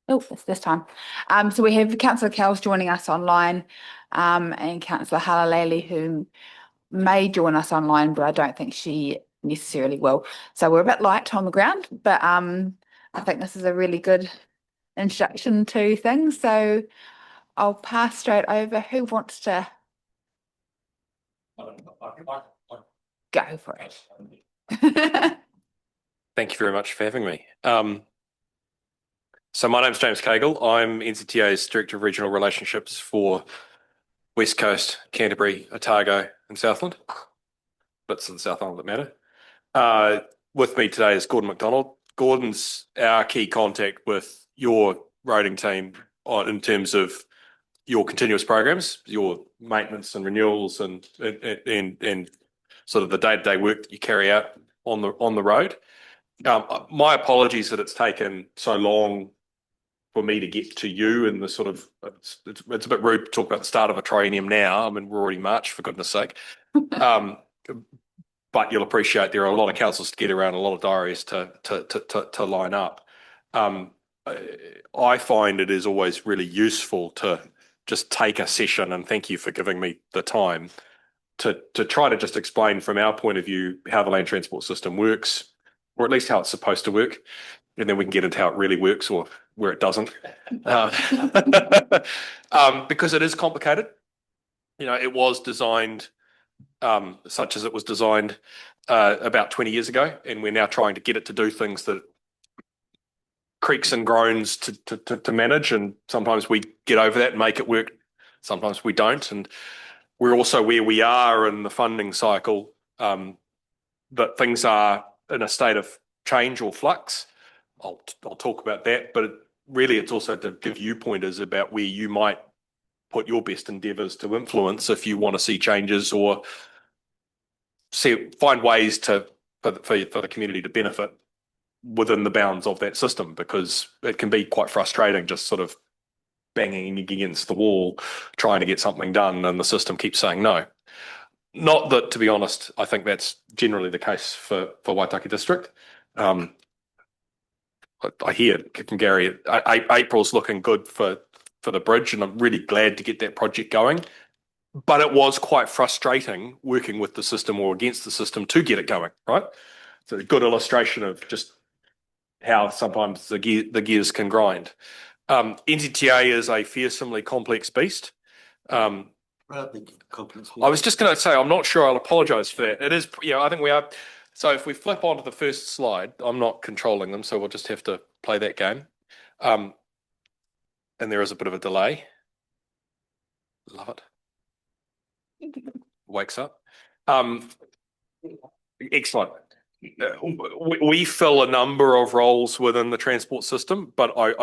Oh, it's this time. So we have Councillor Kells joining us online, and Councillor Halalali, who may join us online, but I don't think she necessarily will. So we're a bit light on the ground, but I think this is a really good introduction to things. So I'll pass straight over. Who wants to go for it? Thank you very much for having me. So my name's James Cagle. I'm NZTA's Director of Regional Relationships for West Coast, Canterbury, Otago and Southland. Bits of the South Island that matter. With me today is Gordon McDonald. Gordon's our key contact with your roading team in terms of your continuous programs, your maintenance and renewals and sort of the day-to-day work that you carry out on the road. My apologies that it's taken so long for me to get to you and the sort of, it's a bit rude to talk about the start of a triennium now. I mean, we're already March, for goodness sake. But you'll appreciate there are a lot of councils to get around, a lot of diaries to line up. I find it is always really useful to just take a session, and thank you for giving me the time, to try to just explain from our point of view how the land transport system works, or at least how it's supposed to work, and then we can get into how it really works or where it doesn't. Because it is complicated. You know, it was designed such as it was designed about 20 years ago, and we're now trying to get it to do things that creaks and groans to manage, and sometimes we get over that and make it work, sometimes we don't, and we're also where we are in the funding cycle, that things are in a state of change or flux. I'll talk about that, but really it's also to give you pointers about where you might put your best endeavours to influence if you want to see changes or find ways for the community to benefit within the bounds of that system, because it can be quite frustrating just sort of banging against the wall trying to get something done and the system keeps saying no. Not that, to be honest, I think that's generally the case for Waitaki District. I hear from Gary, April's looking good for the bridge, and I'm really glad to get that project going. But it was quite frustrating working with the system or against the system to get it going, right? It's a good illustration of just how sometimes the gears can grind. NZTA is a fearsomely complex beast. I was just going to say, I'm not sure. I'll apologise for that. It is, I think we are. So if we flip onto the first slide, I'm not controlling them, so we'll just have to play that game. And there is a bit of a delay. Love it. Wakes up. Excellent. We fill a number of roles within the transport system, but I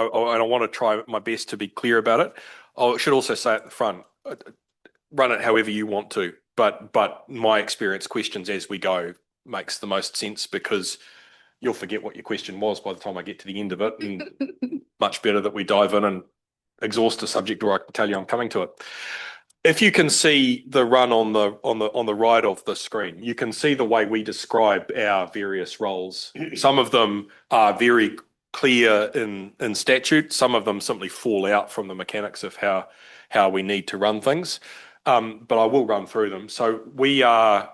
want to try my best to be clear about it. I should also say at the front, run it however you want to, but my experience, questions as we go makes the most sense, because you'll forget what your question was by the time I get to the end of it, and much better that we dive in and exhaust a subject, or I can tell you I'm coming to it. If you can see the run on the right of the screen, you can see the way we describe our various roles. Some of them are very clear in statute. Some of them simply fall out from the mechanics of how we need to run things. But I will run through them. So we are,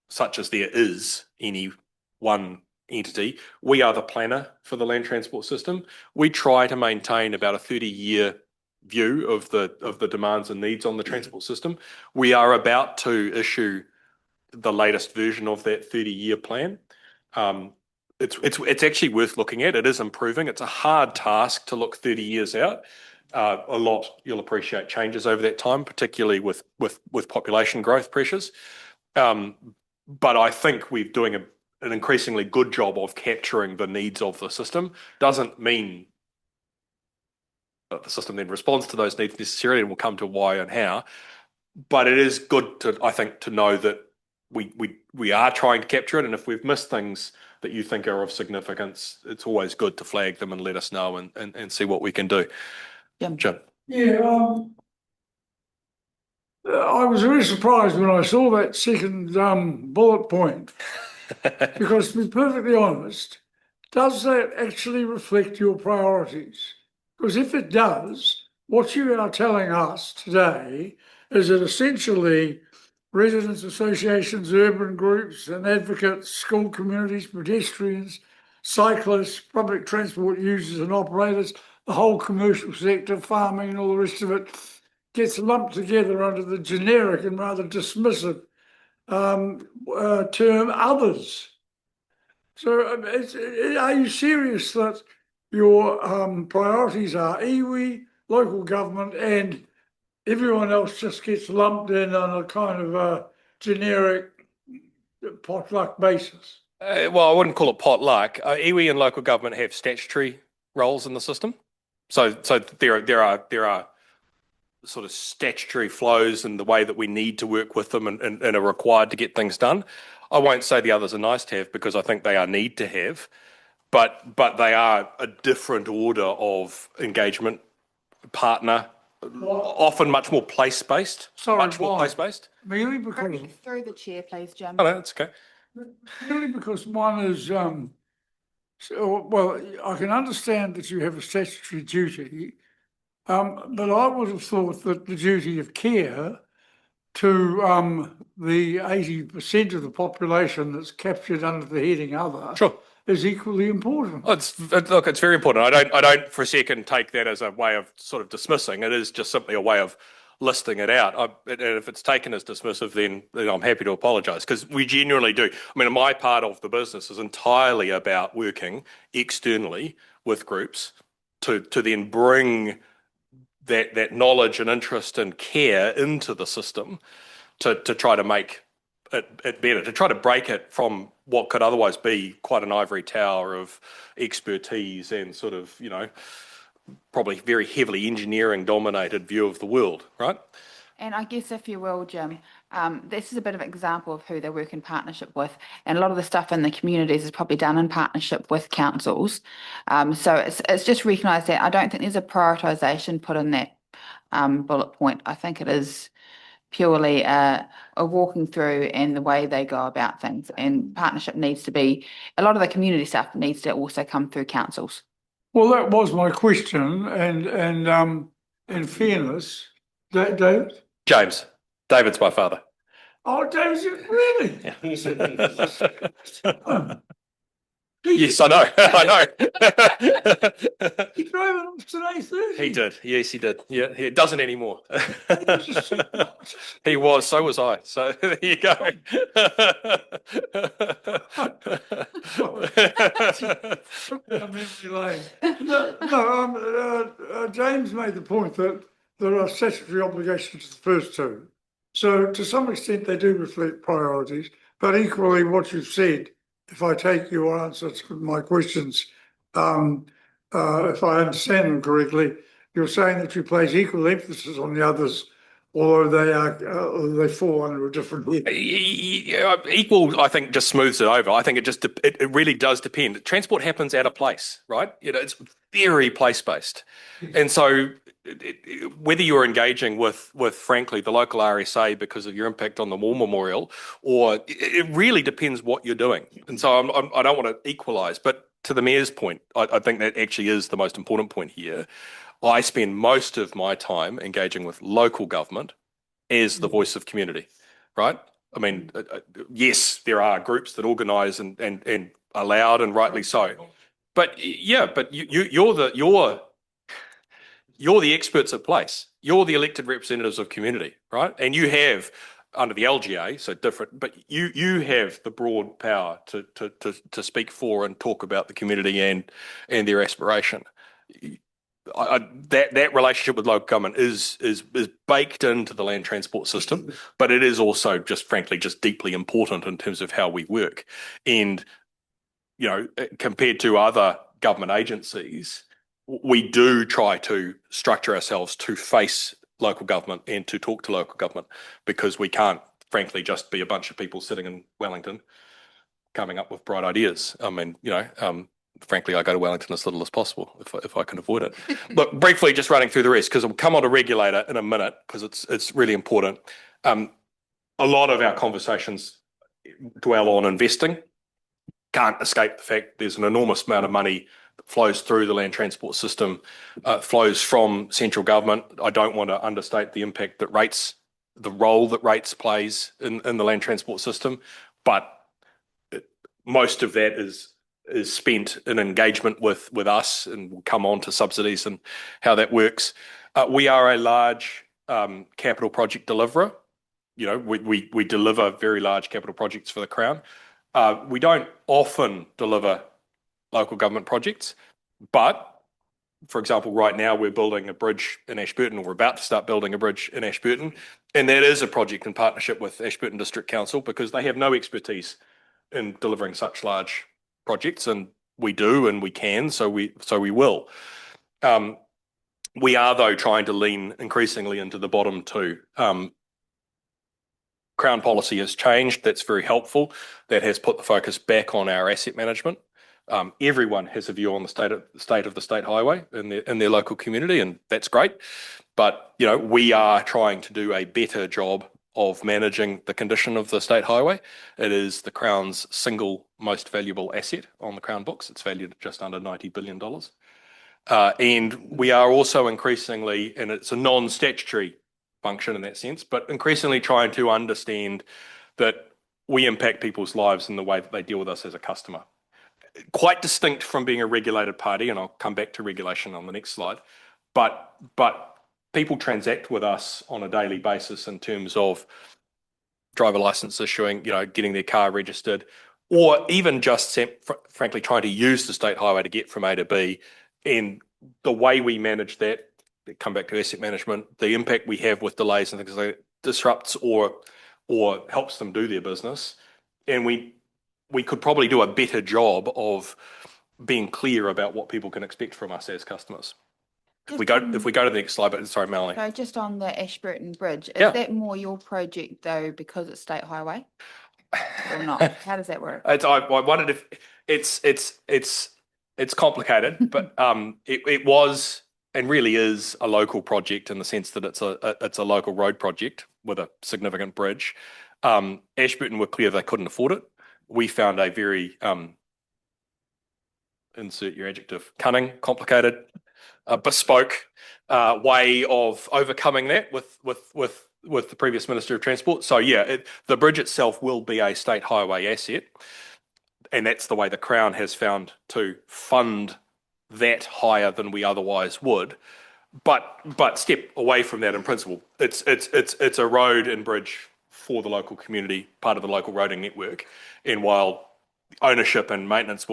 such as there is any one entity, we are the planner for the land transport system. We try to maintain about a 30-year view of the demands and needs on the transport system. We are about to issue the latest version of that 30-year plan. It's actually worth looking at. It is improving. It's a hard task to look 30 years out. A lot, you'll appreciate, changes over that time, particularly with population growth pressures. But I think we're doing an increasingly good job of capturing the needs of the system. Doesn't mean that the system then responds to those needs necessarily, and we'll come to why and how. But it is good to, I think, to know that we are trying to capture it, and if we've missed things that you think are of significance, it's always good to flag them and let us know and see what we can do. Jim. Yeah, I was very surprised when I saw that second bullet point, because to be perfectly honest, does that actually reflect your priorities? Because if it does, what you are telling us today is that essentially residents associations, urban groups and advocates, school communities, pedestrians, cyclists, public transport users and operators, the whole commercial sector, farming and all the rest of it gets lumped together under the generic and rather dismissive term others. So are you serious that your priorities are iwi, local government, and everyone else just gets lumped in on a kind of a generic potluck basis? Well, I wouldn't call it potluck. Iwi and local government have statutory roles in the system, so there are sort of statutory flows in the way that we need to work with them and are required to get things done. I won't say the others are nice to have because I think they are need to have, but they are a different order of engagement partner, often much more place-based. Sorry, much more why? place-based. Merely because Through the chair, please, Jim. Oh, no, it's okay. one is well, I can understand that you have a statutory duty, but I would have thought that the duty of care to the 80% of the population that's captured under the heading other Sure. is equally important. Look, it's very important. I don't for a second take that as a way of sort of dismissing. It is just simply a way of listing it out. And if it's taken as dismissive, then I'm happy to apologise because we genuinely do. I mean, my part of the business is entirely about working externally with groups to then bring that knowledge and interest and care into the system to try to make it better, to try to break it from what could otherwise be quite an ivory tower of expertise and sort of, probably very heavily engineering dominated view of the world, right? And I guess, if you will, Jim, this is a bit of an example of who they work in partnership with. And a lot of the stuff in the communities is probably done in partnership with councils. So it's just recognised that I don't think there's a prioritisation put in that bullet point. I think it is purely a walking through and the way they go about things. And partnership needs to be, a lot of the community stuff needs to also come through councils. Well, that was my question, and in fairness, David? James, David's my father. Oh, David, really? Yes, I know. I know. He drove it off today, Thursday. He did. Yes, he did. Yeah, he doesn't anymore. He was. So was I. So there you go. James made the point that there are statutory obligations to the first two. So to some extent, they do reflect priorities, but equally what you've said, if I take your answer to my questions, if I understand them correctly, you're saying that you place equal emphasis on the others, although they fall under a different head. Equal, I think, just smooths it over. I think it really does depend. Transport happens at a place, right? It's very place-based. And so whether you're engaging with frankly the local RSA because of your impact on the War Memorial, or it really depends what you're doing. And so I don't want to equalise, but to the Mayor's point, I think that actually is the most important point here. I spend most of my time engaging with local government as the voice of community, right? I mean, yes, there are groups that organise and are loud, and rightly so. But yeah, but you're the experts at place. You're the elected representatives of community, right? And you have, under the LGA, so different, but you have the broad power to speak for and talk about the community and their aspiration. That relationship with local government is baked into the land transport system, but it is also just frankly just deeply important in terms of how we work. And compared to other government agencies, we do try to structure ourselves to face local government and to talk to local government, because we can't frankly just be a bunch of people sitting in Wellington coming up with bright ideas. I mean, frankly, I go to Wellington as little as possible if I can avoid it. Look, briefly, just running through the rest, because we'll come on to regulator in a minute, because it's really important. A lot of our conversations dwell on investing. Can't escape the fact there's an enormous amount of money flows through the land transport system, flows from central government. I don't want to understate the impact that the role that rates plays in the land transport system, but most of that is spent in engagement with us, and we'll come on to subsidies and how that works. We are a large capital project deliverer. You know, we deliver very large capital projects for the Crown. We don't often deliver local government projects, but for example, right now we're building a bridge in Ashburton, or we're about to start building a bridge in Ashburton, and that is a project in partnership with Ashburton District Council because they have no expertise in delivering such large projects, and we do and we can, so we will. We are, though, trying to lean increasingly into the bottom too. Crown policy has changed. That's very helpful. That has put the focus back on our asset management. Everyone has a view on the state of the state highway in their local community, and that's great. But you know, we are trying to do a better job of managing the condition of the state highway. It is the Crown's single most valuable asset on the Crown books. It's valued at just under $90 billion. And we are also increasingly, and it's a non-statutory function in that sense, but increasingly trying to understand that we impact people's lives in the way that they deal with us as a customer. Quite distinct from being a regulated party, and I'll come back to regulation on the next slide, but people transact with us on a daily basis in terms of driver license issuing, you know, getting their car registered, or even just frankly trying to use the state highway to get from A to B. And the way we manage that, come back to asset management, the impact we have with delays and things like that disrupts or helps them do their business. And we could probably do a better job of being clear about what people can expect from us as customers. If we go to the next slide, but sorry, Melanie. So just on the Ashburton Bridge, is Yeah. that more your project though because it's state highway or not? How does that work? I wondered if it's complicated, but it was and really is a local project in the sense that it's a local road project with a significant bridge. Ashburton were clear they couldn't afford it. We found a very insert your adjective, cunning, complicated, bespoke way of overcoming that with the previous Minister of Transport. So yeah, the bridge itself will be a state highway asset, and that's the way the Crown has found to fund that higher than we otherwise would. But step away from that in principle, it's a road and bridge for the local community, part of the local roading network. And while ownership and maintenance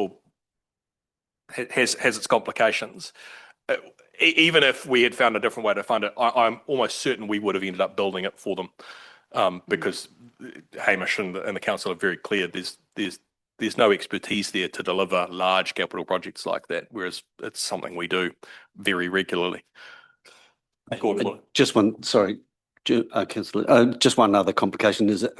has its complications, even if we had found a different way to fund it, I'm almost certain we would have ended up building it for them, because Hamish and the council are very clear. There's no expertise there to deliver large capital projects like that, whereas it's something we do very regularly. Gordon. Just one, sorry, Councillor. Just one other complication is that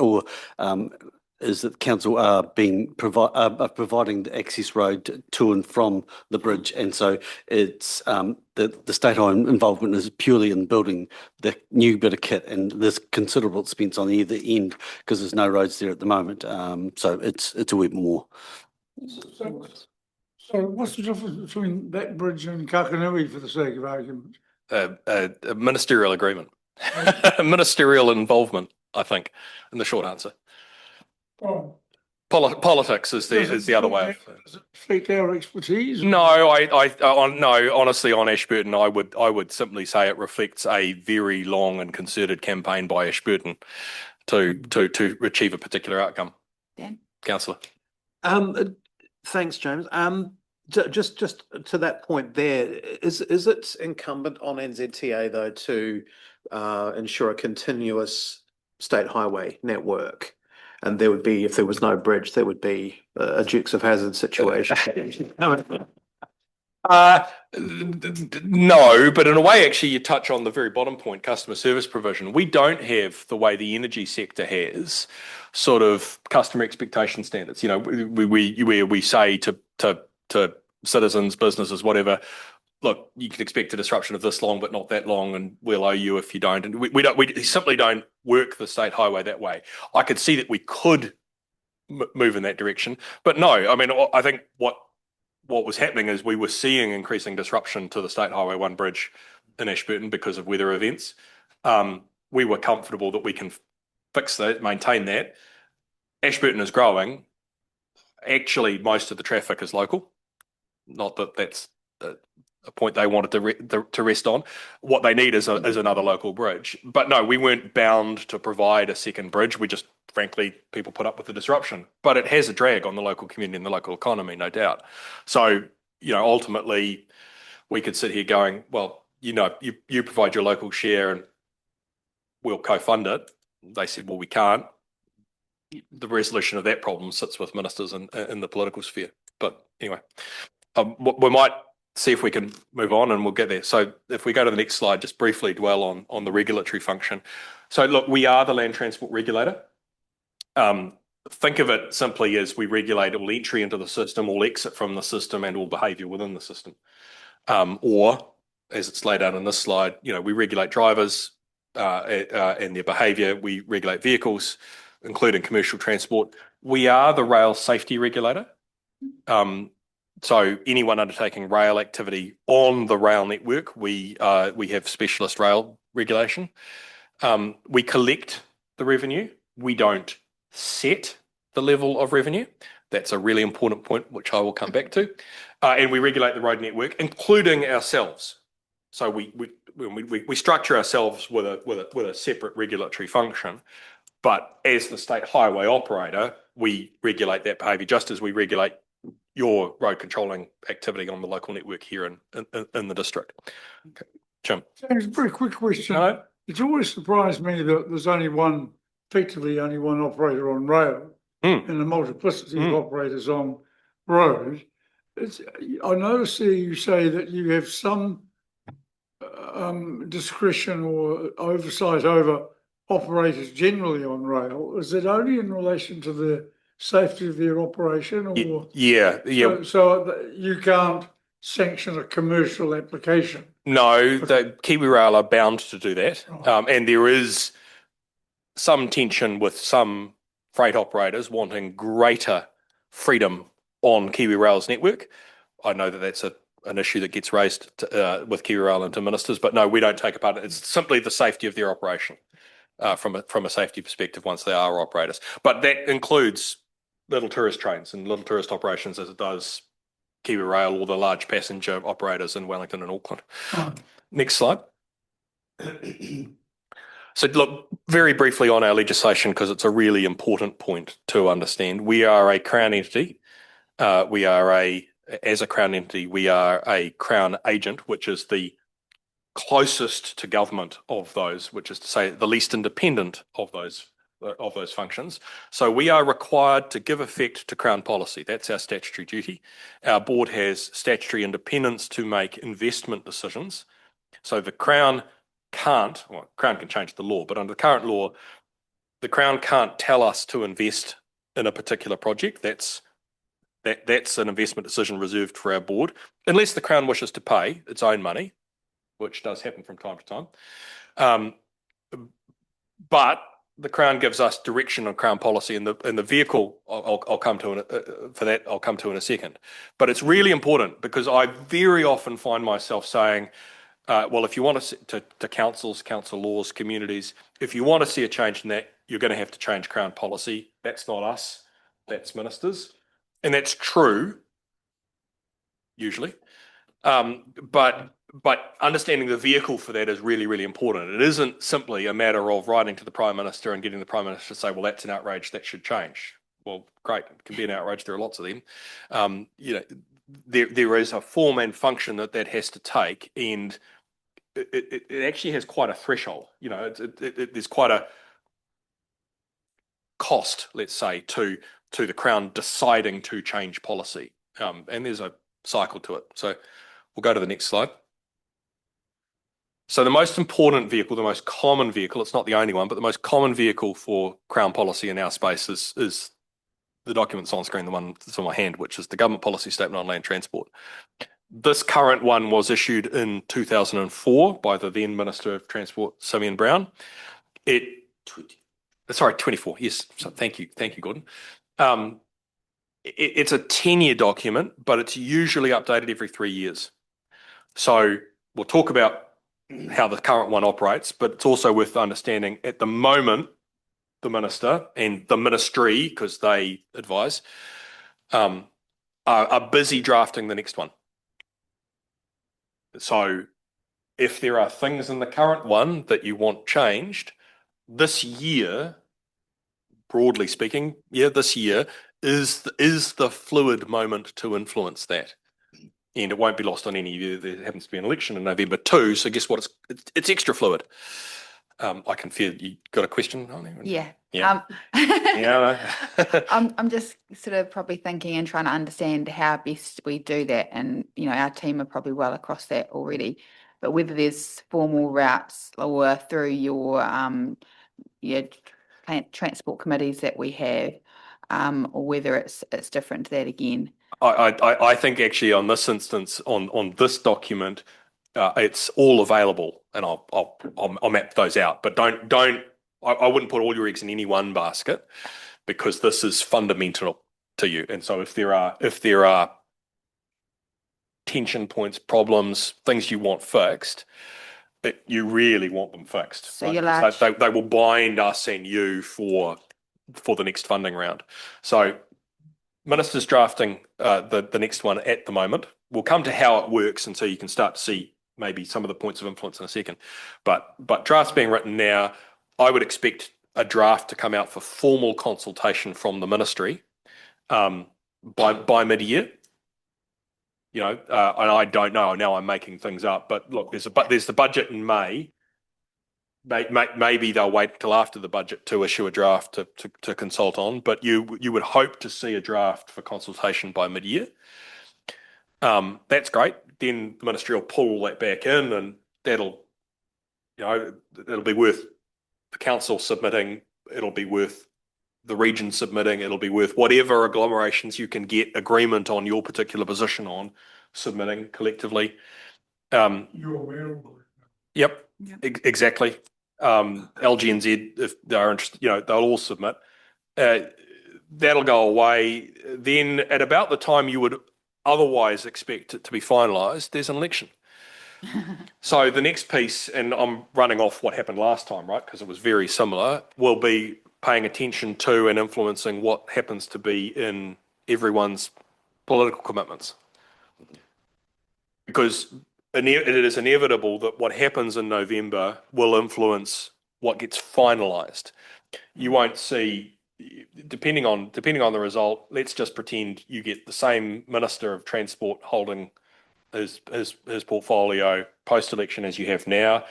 the council are providing the access road to and from the bridge, and so it's the state highway involvement is purely in building the new bit of kit, and there's considerable expense on either end because there's no roads there at the moment. So it's a wee bit more. So what's the difference between that bridge and Kakanui, for the sake of argument? A ministerial agreement, ministerial involvement, I think, in the short answer. Oh. Politics is the other way. Does it reflect our expertise? No, no. Honestly, on Ashburton, I would simply say it reflects a very long and concerted campaign by Ashburton to achieve a particular outcome. Dan? Councillor. Thanks, James. Just to that point there, is it incumbent on NZTA though to ensure a continuous state highway network? And there would be, if there was no bridge, there would be a Dukes of Hazzard situation. No, but in a way, actually, you touch on the very bottom point, customer service provision. We don't have the way the energy sector has, sort of customer expectation standards. You know, we say to citizens, businesses, whatever, look, you can expect a disruption of this long, but not that long, and we'll owe you if you don't. And we simply don't work the state highway that way. I could see that we could move in that direction, but no. I mean, I think what what was happening is we were seeing increasing disruption to the State Highway 1 bridge in Ashburton because of weather events. We were comfortable that we can fix that, maintain that. Ashburton is growing. Actually, most of the traffic is local. Not that that's a point they wanted to rest on. What they need is another local bridge. But no, we weren't bound to provide a second bridge. We just, frankly, people put up with the disruption. But it has a drag on the local community and the local economy, no doubt. So, ultimately, we could sit here going, well, you provide your local share and we'll co-fund it. They said, well, we can't. The resolution of that problem sits with ministers in the political sphere. But anyway, we might see if we can move on and we'll get there. So if we go to the next slide, just briefly dwell on the regulatory function. So look, we are the land transport regulator. Think of it simply as we regulate all entry into the system, all exit from the system, and all behaviour within the system. Or, as it's laid out in this slide, we regulate drivers and their behaviour. We regulate vehicles, including commercial transport. We are the rail safety regulator. So anyone undertaking rail activity on the rail network, we have specialist rail regulation. We collect the revenue. We don't set the level of revenue. That's a really important point, which I will come back to. And we regulate the road network, including ourselves. So we structure ourselves with a separate regulatory function. But as the state highway operator, we regulate that behaviour just as we regulate your road controlling activity on the local network here in the district. Okay. Jim. James, a very quick question. No. It's always surprised me that there's effectively only one operator on rail and a multiplicity of operators on road. I notice here you say that you have some discretion or oversight over operators generally on rail. Is it only in relation to the safety of their operation, or yeah. So you can't sanction a commercial application? No, the Kiwi Rail are bound to do that, and there is some tension with some freight operators wanting greater freedom on Kiwi Rail's network. I know that that's an issue that gets raised with Kiwi Rail and to ministers, but no, we don't take a part in it. It's simply the safety of their operation from a safety perspective once they are operators. But that includes little tourist trains and little tourist operations as it does Kiwi Rail or the large passenger operators in Wellington and Auckland. Next slide. So look, very briefly on our legislation, because it's a really important point to understand. We are a Crown entity. As a Crown entity, we are a Crown agent, which is the closest to government of those, which is to say the least independent of those functions. So we are required to give effect to Crown policy. That's our statutory duty. Our board has statutory independence to make investment decisions. So the Crown Crown can change the law, but under the current law, the Crown can't tell us to invest in a particular project. That's an investment decision reserved for our board, unless the Crown wishes to pay its own money, which does happen from time to time. But the Crown gives us direction on Crown policy, and the vehicle I'll come to for that. I'll come to in a second. But it's really important because I very often find myself saying, well, if you want to councils, council laws, communities, if you want to see a change in that, you're going to have to change Crown policy. That's not us. That's ministers, and that's true usually. But understanding the vehicle for that is really, really important. It isn't simply a matter of writing to the Prime Minister and getting the Prime Minister to say, well, that's an outrage, that should change. Well, great, it can be an outrage, there are lots of them. There is a form and function that has to take, and it actually has quite a threshold. There's quite a cost, let's say, to the Crown deciding to change policy. And there's a cycle to it. So we'll go to the next slide. So the most important vehicle, the most common vehicle, it's not the only one, but the most common vehicle for Crown policy in our space is the documents on screen, the one that's on my hand, which is the Government Policy Statement on Land Transport. This current one was issued in 2004 by the then Minister of Transport, Simeon Brown. 24, yes. So thank you, Gordon. it's a 10-year document, but it's usually updated every 3 years. So we'll talk about how the current one operates, but it's also worth understanding at the moment, the minister and the ministry, because they advise, are busy drafting the next one. So if there are things in the current one that you want changed, this year, broadly speaking, this year is the fluid moment to influence that. And it won't be lost on any of you. There happens to be an election in November too. So guess what? It's extra fluid. I can feel you got a question on there. Yeah. Yeah. Yeah. I'm just sort of probably thinking and trying to understand how best we do that. And, our team are probably well across that already. But whether there's formal routes or through your transport committees that we have, or whether it's different to that again. I think actually on this instance, on this document, it's all available, and I'll map those out. But I wouldn't put all your eggs in any one basket, because this is fundamental to you. And so if there are tension points, problems, things you want fixed, you really want them fixed. So right? you're large. So they will bind us and you for the next funding round. So Minister's drafting the next one at the moment. We'll come to how it works, and so you can start to see maybe some of the points of influence in a second. But drafts being written now, I would expect a draft to come out for formal consultation from the ministry by mid-year. And I don't know. Now I'm making things up, but look, there's the budget in May. Maybe they'll wait till after the budget to issue a draft to consult on, but you would hope to see a draft for consultation by mid-year. That's great. Then the ministry will pull that back in, and it'll be worth the council submitting. It'll be worth the region submitting. It'll be worth whatever agglomerations you can get agreement on your particular position on submitting collectively. You're aware of it. Yep. Exactly. LGNZ, if they're interested, they'll all submit. That'll go away. Then at about the time you would otherwise expect it to be finalised, there's an election. So the next piece, and I'm running off what happened last time, right, because it was very similar, will be paying attention to and influencing what happens to be in everyone's political commitments. Because it is inevitable that what happens in November will influence what gets finalised. You won't see, depending on the result, let's just pretend you get the same Minister of Transport holding his portfolio post-election as you have now.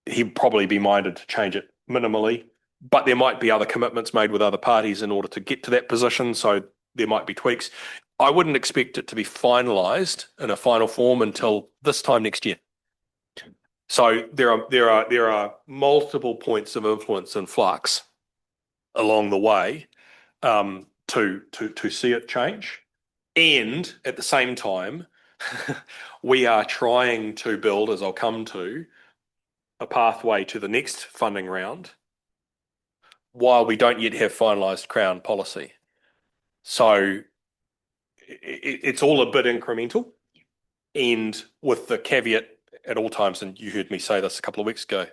He'd probably be minded to change it minimally, but there might be other commitments made with other parties in order to get to that position, so there might be tweaks. I wouldn't expect it to be finalised in a final form until this time next year. So there are multiple points of influence and flux along the way to see it change, and at the same time, we are trying to build, as I'll come to, a pathway to the next funding round while we don't yet have finalised Crown policy. So it's all a bit incremental, and with the caveat at all times, and you heard me say this a couple of weeks ago,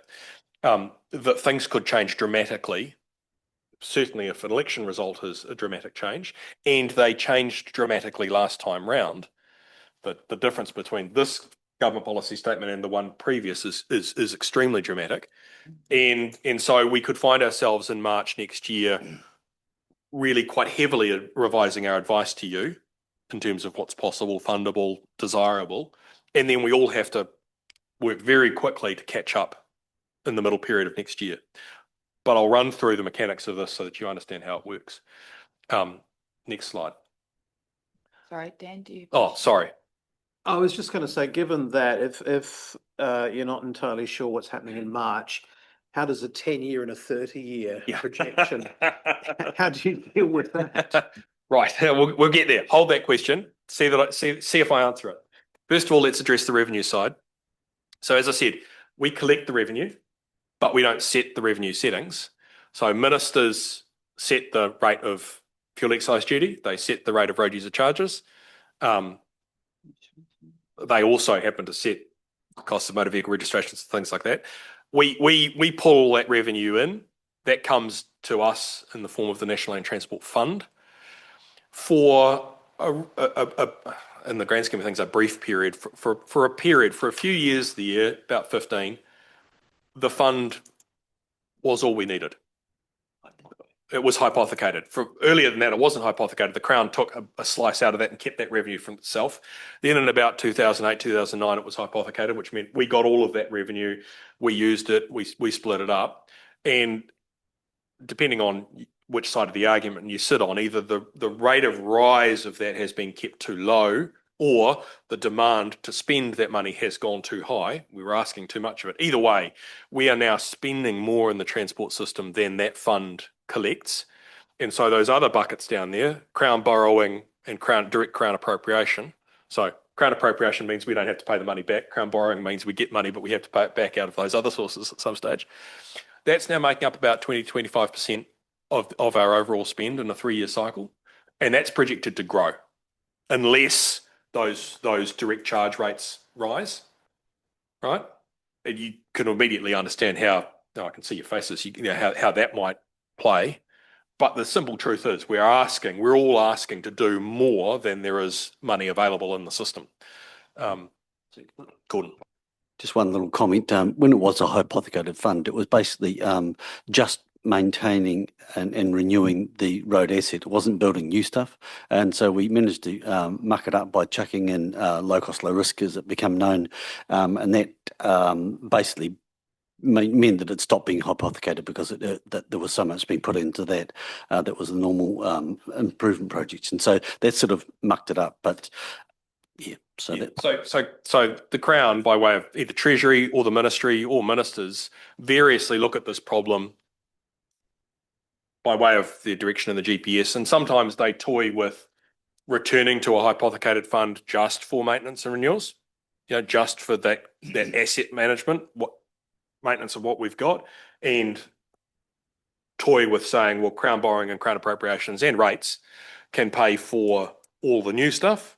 that things could change dramatically, certainly if an election result is a dramatic change, and they changed dramatically last time round. But the difference between this government policy statement and the one previous is extremely dramatic. And so we could find ourselves in March next year really quite heavily revising our advice to you in terms of what's possible, fundable, desirable. And then we all have to work very quickly to catch up in the middle period of next year. But I'll run through the mechanics of this so that you understand how it works. Next slide. Sorry, Dan, do you? Oh, sorry. I was just going to say, given that if you're not entirely sure what's happening in March, how does a 10-year and a 30-year projection, how do you deal with that? Right, we'll get there. Hold that question. See if I answer it. First of all, let's address the revenue side. So as I said, we collect the revenue, but we don't set the revenue settings. So ministers set the rate of fuel excise duty. They set the rate of road user charges. They also happen to set the cost of motor vehicle registrations and things like that. We pull all that revenue in. That comes to us in the form of the National Land Transport Fund for in the grand scheme of things, a brief period for a few years, the year, about 15, the fund was all we needed. It was hypothecated. For earlier than that, it wasn't hypothecated. The Crown took a slice out of that and kept that revenue from itself. Then in about 2008, 2009, it was hypothecated, which meant we got all of that revenue. We used it. We split it up. And depending on which side of the argument you sit on, either the rate of rise of that has been kept too low, or the demand to spend that money has gone too high. We were asking too much of it. Either way, we are now spending more in the transport system than that fund collects. And so those other buckets down there, Crown borrowing and direct Crown appropriation. So Crown appropriation means we don't have to pay the money back. Crown borrowing means we get money, but we have to pay it back out of those other sources at some stage. That's now making up about 20 to 25% of our overall spend in a 3-year cycle. And that's projected to grow unless those direct charge rates rise, right? And you can immediately understand how, I can see your faces, how that might play. But the simple truth is we're all asking to do more than there is money available in the system. Gordon. Just one little comment. When it was a hypothecated fund, it was basically just maintaining and renewing the road asset. It wasn't building new stuff. And so we managed to muck it up by chucking in low cost, low risk as it became known. And that basically meant that it stopped being hypothecated because that there was so much being put into that. That was the normal improvement projects. And so that sort of mucked it up. But yeah, so the Crown, by way of either Treasury or the Ministry or ministers, variously look at this problem by way of the direction of the GPS, and sometimes they toy with returning to a hypothecated fund just for maintenance and renewals, just for that asset management, maintenance of what we've got, and toy with saying, well, Crown borrowing and Crown appropriations and rates can pay for all the new stuff.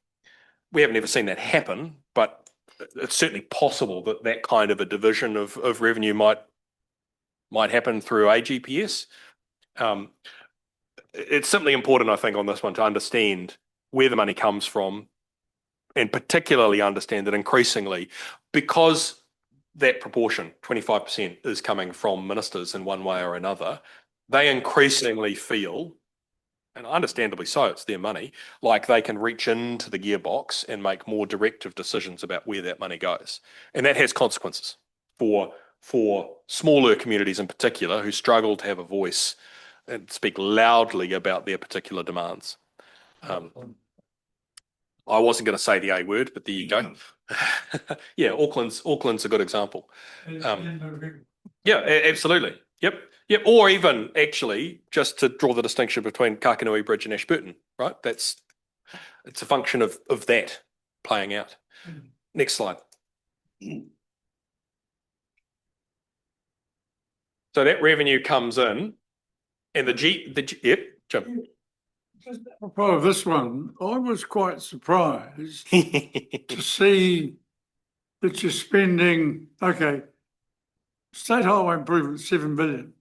We haven't ever seen that happen, but it's certainly possible that kind of a division of revenue might happen through a GPS. It's simply important, I think, on this one to understand where the money comes from, and particularly understand that increasingly, because that proportion, 25%, is coming from ministers in one way or another, they increasingly feel, and understandably so, it's their money, like they can reach into the gearbox and make more directive decisions about where that money goes. And that has consequences for smaller communities in particular who struggle to have a voice and speak loudly about their particular demands. I wasn't going to say the A word, but there you go. Yeah, Auckland's a good example. Yeah, absolutely. Yep. Or even actually, just to draw the distinction between Kakanui Bridge and Ashburton, right? It's a function of that playing out. Next slide. So that revenue comes in, and yep, Jim. Just apropos of this one, I was quite surprised to see that you're spending, state highway improvement, 7 billion.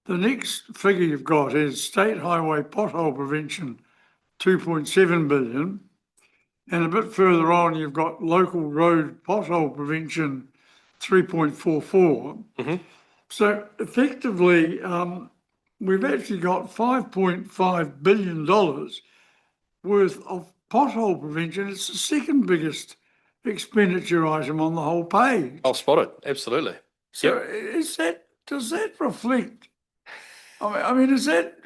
The next figure you've got is state highway pothole prevention, 2.7 billion. And a bit further on, you've got local road pothole prevention, 3.44. Mm-hmm. So effectively, we've actually got $5.5 billion worth of pothole prevention. It's the second biggest expenditure item on the whole page. I'll spot it. Absolutely. So does that reflect, I mean, is that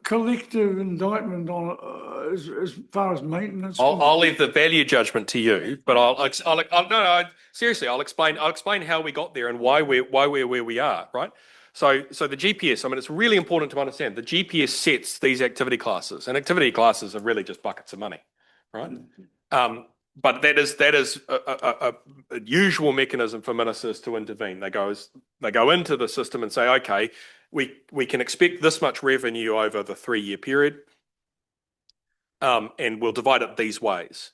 collective indictment on as far as maintenance? I'll leave the value judgment to you, but seriously, I'll explain how we got there and why we're where we are, right? So the GPS, I mean, it's really important to understand the GPS sets these activity classes, and activity classes are really just buckets of money, right? But that is a usual mechanism for ministers to intervene. They go into the system and say, okay, we can expect this much revenue over the 3-year period, and we'll divide it these ways.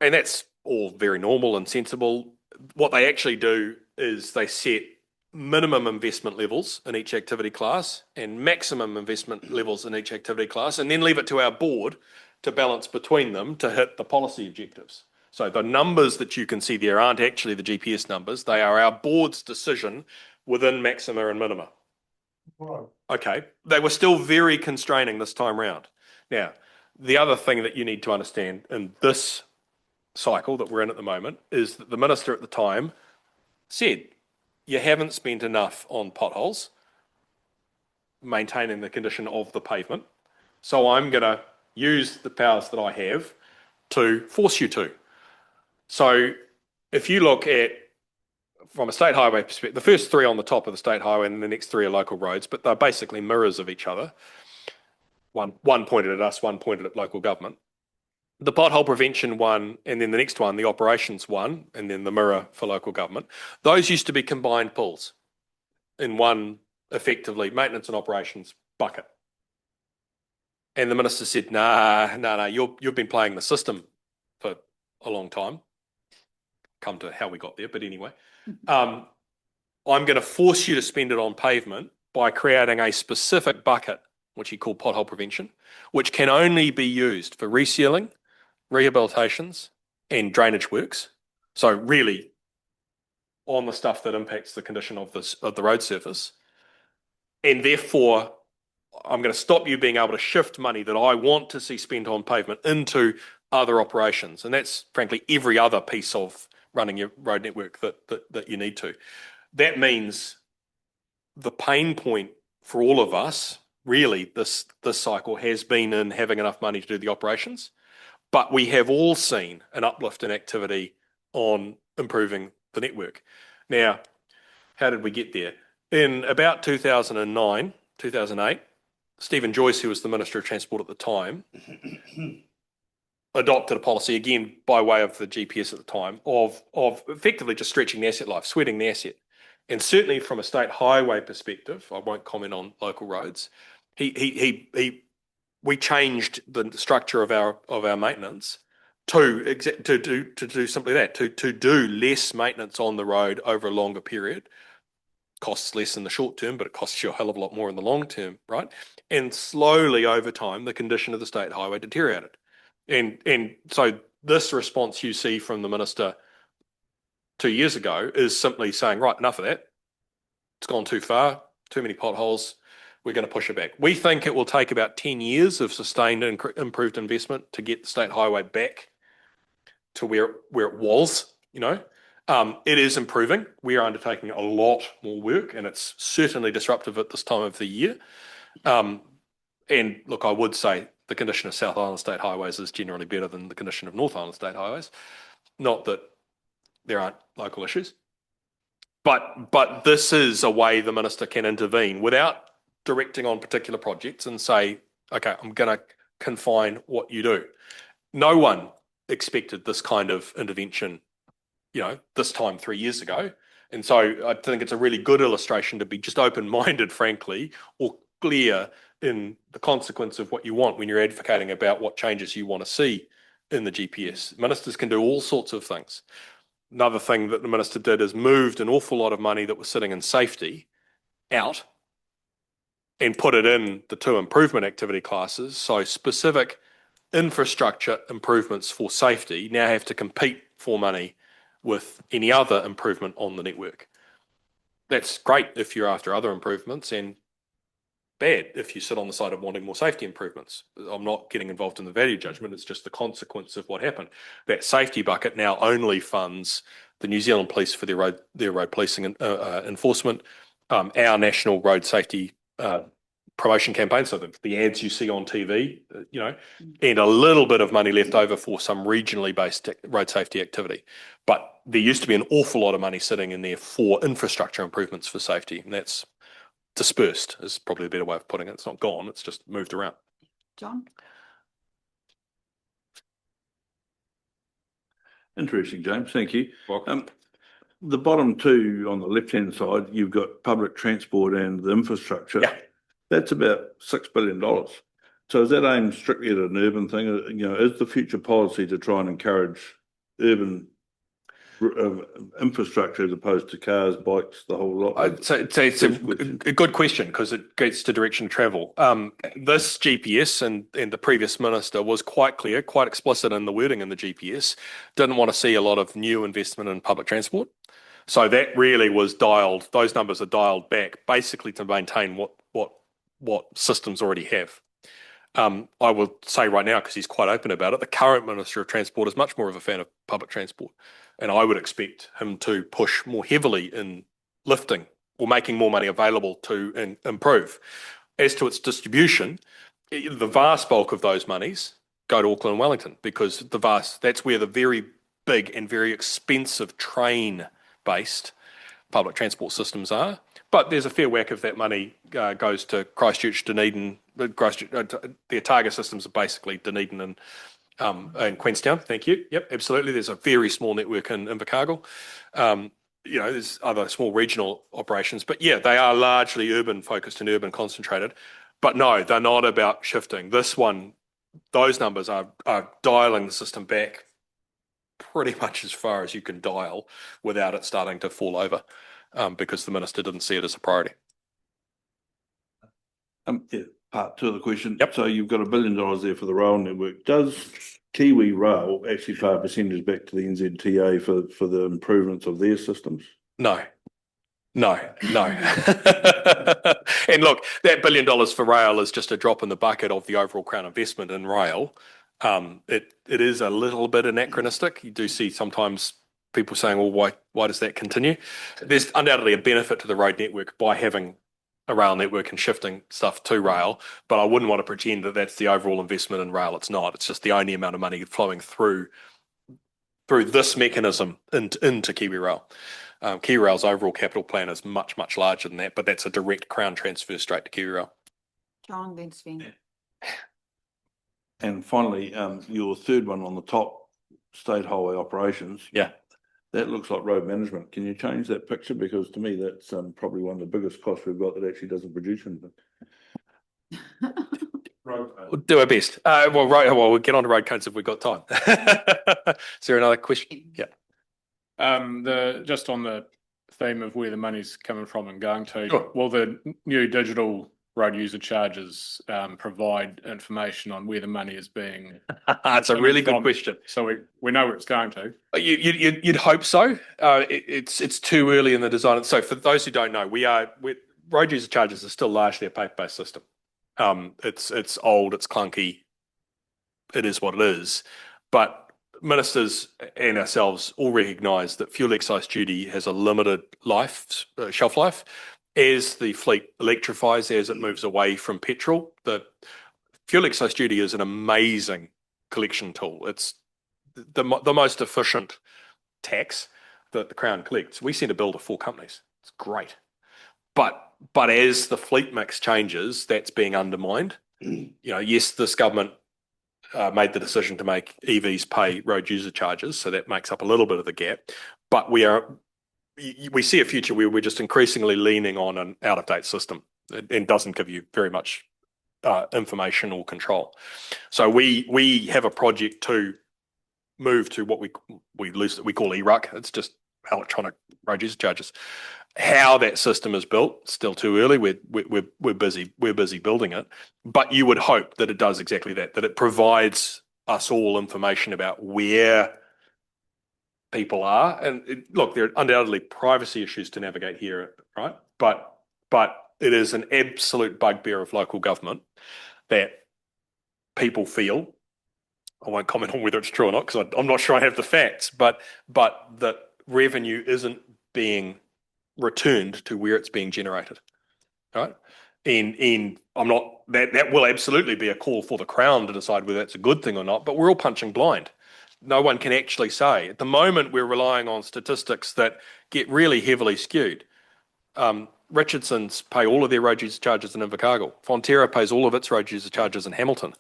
And that's all very normal and sensible. What they actually do is they set minimum investment levels in each activity class and maximum investment levels in each activity class, and then leave it to our board to balance between them to hit the policy objectives. So the numbers that you can see there aren't actually the GPS numbers. They are our board's decision within maxima and minima. Right. Okay. They were still very constraining this time round. Now, the other thing that you need to understand in this cycle that we're in at the moment is that the minister at the time said, you haven't spent enough on potholes, maintaining the condition of the pavement. So I'm going to use the powers that I have to force you to. So if you look at, from a state highway perspective, the first 3 on the top of the state highway and the next 3 are local roads, but they're basically mirrors of each other. One pointed at us, one pointed at local government. The pothole prevention one, and then the next one, the operations one, and then the mirror for local government. Those used to be combined pools in one, effectively, maintenance and operations bucket. And the minister said, nah, you've been playing the system for a long time. Come to how we got there, but anyway. I'm going to force you to spend it on pavement by creating a specific bucket, which he called pothole prevention, which can only be used for resealing, rehabilitations, and drainage works. So really on the stuff that impacts the condition of the road surface. And therefore, I'm going to stop you being able to shift money that I want to see spent on pavement into other operations. And that's frankly every other piece of running your road network that you need to. That means the pain point for all of us, really, this cycle has been in having enough money to do the operations. But we have all seen an uplift in activity on improving the network. Now, how did we get there? In about 2009, 2008, Stephen Joyce, who was the Minister of Transport at the time, adopted a policy, again, by way of the GPS at the time, of effectively just stretching the asset life, sweating the asset. And certainly from a state highway perspective, I won't comment on local roads, we changed the structure of our maintenance to do simply that, to do less maintenance on the road over a longer period. Costs less in the short term, but it costs you a hell of a lot more in the long term, right? And slowly over time, the condition of the state highway deteriorated. And so this response you see from the minister 2 years ago is simply saying, right, enough of that. It's gone too far, too many potholes. We're going to push it back. We think it will take about 10 years of sustained and improved investment to get the state highway back to where it was, It is improving. We are undertaking a lot more work, and it's certainly disruptive at this time of the year. And look, I would say the condition of South Island state highways is generally better than the condition of North Island state highways. Not that there aren't local issues, but this is a way the minister can intervene without directing on particular projects and say, okay, I'm going to confine what you do. No one expected this kind of intervention, this time 3 years ago. And so I think it's a really good illustration to be just open-minded, frankly, or clear in the consequence of what you want when you're advocating about what changes you want to see in the GPS. Ministers can do all sorts of things. Another thing that the minister did is moved an awful lot of money that was sitting in safety out and put it in the 2 improvement activity classes. So specific infrastructure improvements for safety now have to compete for money with any other improvement on the network. That's great if you're after other improvements, and bad if you sit on the side of wanting more safety improvements. I'm not getting involved in the value judgment. It's just the consequence of what happened. That safety bucket now only funds the New Zealand Police for their road policing enforcement, our national road safety promotion campaign, so the ads you see on TV, and a little bit of money left over for some regionally based road safety activity. But there used to be an awful lot of money sitting in there for infrastructure improvements for safety, and that's dispersed is probably a better way of putting it. It's not gone, it's just moved around. John? Interesting, James. Thank you. Welcome. The bottom two on the left-hand side, you've got public transport and the infrastructure. Yeah. That's about $6 billion. So is that aimed strictly at an urban thing? Is the future policy to try and encourage urban infrastructure as opposed to cars, bikes, the whole lot? It's a good question because it gets to direction of travel. This GPS and the previous minister was quite clear, quite explicit in the wording in the GPS, didn't want to see a lot of new investment in public transport. So that really was dialed, those numbers are dialed back basically to maintain what systems already have. I will say right now, because he's quite open about it, the current Minister of Transport is much more of a fan of public transport. And I would expect him to push more heavily in lifting or making more money available to improve. As to its distribution, the vast bulk of those monies go to Auckland and Wellington because that's where the very big and very expensive train-based public transport systems are. But there's a fair whack of that money goes to Christchurch, Dunedin. The Otago systems are basically Dunedin and Queenstown. Thank you. Yep, absolutely. There's a very small network in Invercargill. There's other small regional operations, but yeah, they are largely urban focused and urban concentrated. But no, they're not about shifting. This one, those numbers are dialing the system back pretty much as far as you can dial without it starting to fall over, because the minister didn't see it as a priority. Part two of the question. Yep. So you've got $1 billion there for the rail network. Does Kiwi Rail actually pay a percentage back to the NZTA for the improvements of their systems? No. And look, that $1 billion for rail is just a drop in the bucket of the overall Crown investment in rail. It is a little bit anachronistic. You do see sometimes people saying, well, why does that continue? There's undoubtedly a benefit to the road network by having a rail network and shifting stuff to rail, but I wouldn't want to pretend that that's the overall investment in rail. It's not. It's just the only amount of money flowing through this mechanism into Kiwi Rail. Kiwi Rail's overall capital plan is much, much larger than that, but that's a direct Crown transfer straight to Kiwi Rail. John, then Sven. And finally, your third one on the top, state highway operations. Yeah. That looks like road management. Can you change that picture? Because to me, that's probably one of the biggest costs we've got that actually doesn't produce anything. We'll do our best. We'll get on to road codes if we've got time. Is there another question? Yeah. Just on the theme of where the money's coming from and going to, Sure. will the new digital road user charges provide information on where the money is being? It's a really good question. So we know where it's going to. You'd hope so. It's too early in the design. So for those who don't know, road user charges are still largely a paper-based system. It's old, it's clunky. It is what it is. But ministers and ourselves all recognise that fuel excise duty has a limited shelf life. As the fleet electrifies, as it moves away from petrol, the fuel excise duty is an amazing collection tool. It's the most efficient tax that the Crown collects. We send a bill to 4 companies. It's great. But as the fleet mix changes, that's being undermined. Yes, this government made the decision to make EVs pay road user charges, so that makes up a little bit of the gap. But we see a future where we're just increasingly leaning on an out-of-date system and doesn't give you very much information or control. So we have a project to move to what we call ERUC. It's just electronic road user charges. How that system is built, still too early. We're busy building it. But you would hope that it does exactly that it provides us all information about where people are. And look, there are undoubtedly privacy issues to navigate here, right? But it is an absolute bugbear of local government that people feel. I won't comment on whether it's true or not because I'm not sure I have the facts, but that revenue isn't being returned to where it's being generated, right? And I'm not, that will absolutely be a call for the Crown to decide whether that's a good thing or not, but we're all punching blind. No one can actually say. At the moment, we're relying on statistics that get really heavily skewed. Richardson's pay all of their road user charges in Invercargill. Fonterra pays all of its road user charges in Hamilton.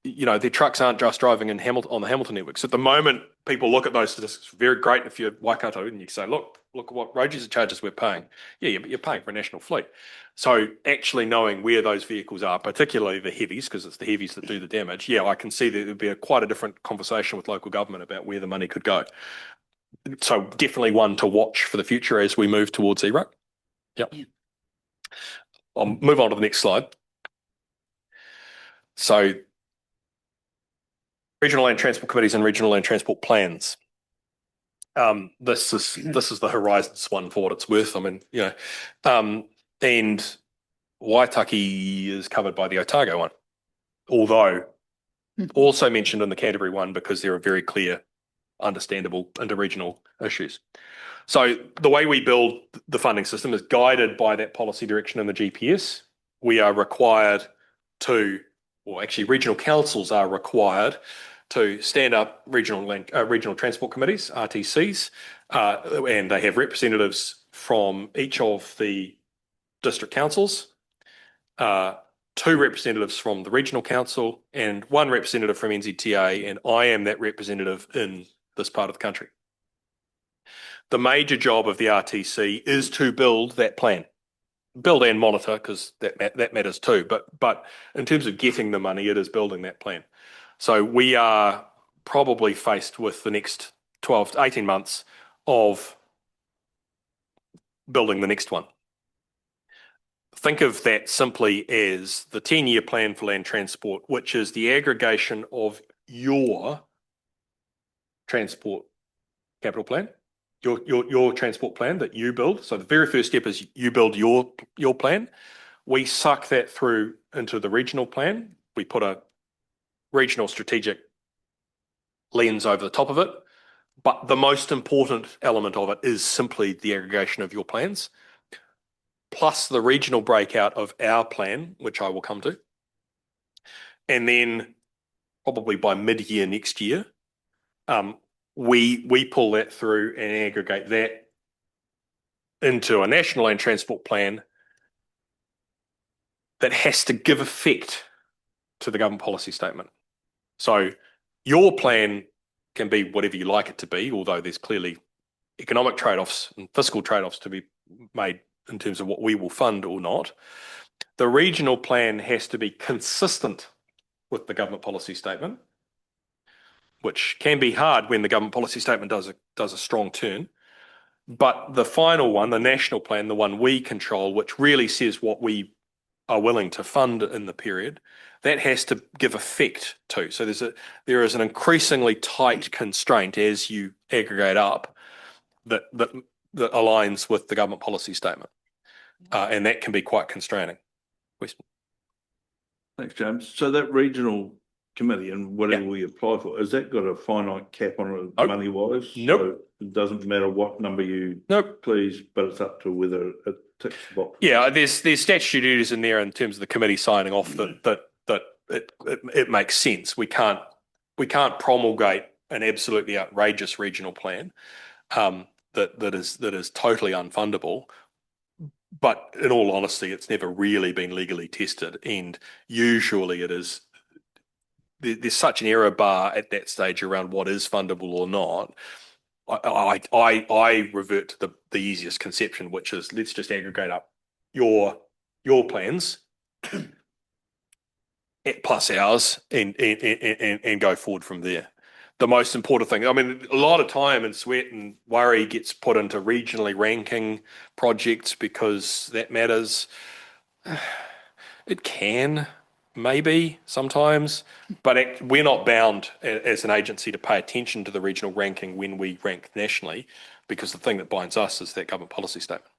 their trucks aren't just driving in on the Hamilton network. So at the moment, people look at those statistics, very great if you're Waikato and you say, look at what road user charges we're paying. Yeah, but you're paying for a national fleet. So actually knowing where those vehicles are, particularly the heavies, because it's the heavies that do the damage, yeah, I can see that there'd be quite a different conversation with local government about where the money could go. So definitely one to watch for the future as we move towards zero. Yep. Yeah. I'll move on to the next slide. So regional land transport committees and regional land transport plans. This is the Horizons one for what it's worth. I mean, and Waitaki is covered by the Otago one, although also mentioned in the Canterbury one because there are very clear, understandable interregional issues. So the way we build the funding system is guided by that policy direction in the GPS. We are required to, or actually regional councils are required to stand up regional transport committees, RTCs, and they have representatives from each of the district councils, 2 representatives from the regional council, and 1 representative from NZTA, and I am that representative in this part of the country. The major job of the RTC is to build that plan. Build and monitor, because that matters too. But in terms of getting the money, it is building that plan. So we are probably faced with the next 12 to 18 months of building the next one. Think of that simply as the 10-year plan for land transport, which is the aggregation of your transport capital plan, your transport plan that you build. So the very first step is you build your plan. We suck that through into the regional plan. We put a regional strategic lens over the top of it. But the most important element of it is simply the aggregation of your plans, plus the regional breakout of our plan, which I will come to. And then probably by mid-year next year, we pull that through and aggregate that into a national land transport plan that has to give effect to the government policy statement. So your plan can be whatever you like it to be, although there's clearly economic trade-offs and fiscal trade-offs to be made in terms of what we will fund or not. The regional plan has to be consistent with the government policy statement, which can be hard when the government policy statement does a strong turn. But the final one, the national plan, the one we control, which really says what we are willing to fund in the period, that has to give effect to. So there is an increasingly tight constraint as you aggregate up that aligns with the government policy statement. And that can be quite constraining. Thanks, James. So that regional committee and whatever we apply for, has that got a finite cap on it money-wise? Nope. So it doesn't matter what number you please, but it's up to whether it ticks the box. Yeah, there's statutory duties in there in terms of the committee signing off that it makes sense. We can't promulgate an absolutely outrageous regional plan that is totally unfundable. But in all honesty, it's never really been legally tested, and usually it is. There's such an error bar at that stage around what is fundable or not. I revert to the easiest conception, which is let's just aggregate up your plans plus ours and go forward from there. The most important thing, I mean, a lot of time and sweat and worry gets put into regionally ranking projects because that matters. It can, maybe, sometimes, but we're not bound as an agency to pay attention to the regional ranking when we rank nationally, because the thing that binds us is that government policy statement.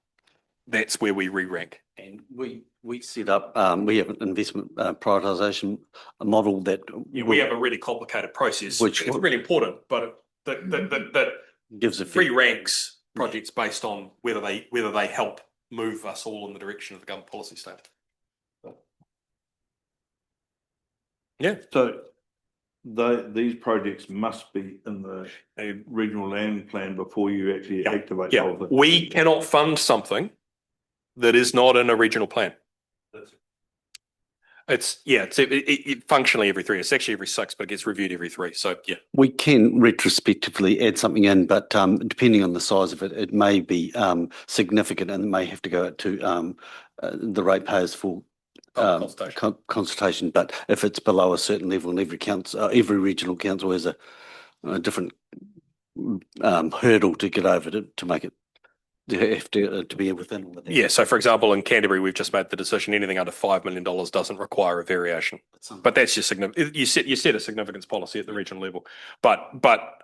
That's where we re-rank. And we set up, we have an investment prioritisation model that... we have a really complicated process, which is really important, but that gives a re-ranks projects based on whether they help move us all in the direction of the government policy statement. Yeah. So these projects must be in the regional land plan before you actually activate all of it. We cannot fund something that is not in a regional plan. It's functionally every 3 years. It's actually every 6, but it gets reviewed every 3. So yeah. We can retrospectively add something in, but depending on the size of it, it may be significant and may have to go to the ratepayers for consultation. But if it's below a certain level, and every regional council has a different hurdle to get over to make it. You have to be within. Yeah. So, for example, in Canterbury, we've just made the decision anything under $5 million doesn't require a variation. But that's just significant. You set a significance policy at the regional level. But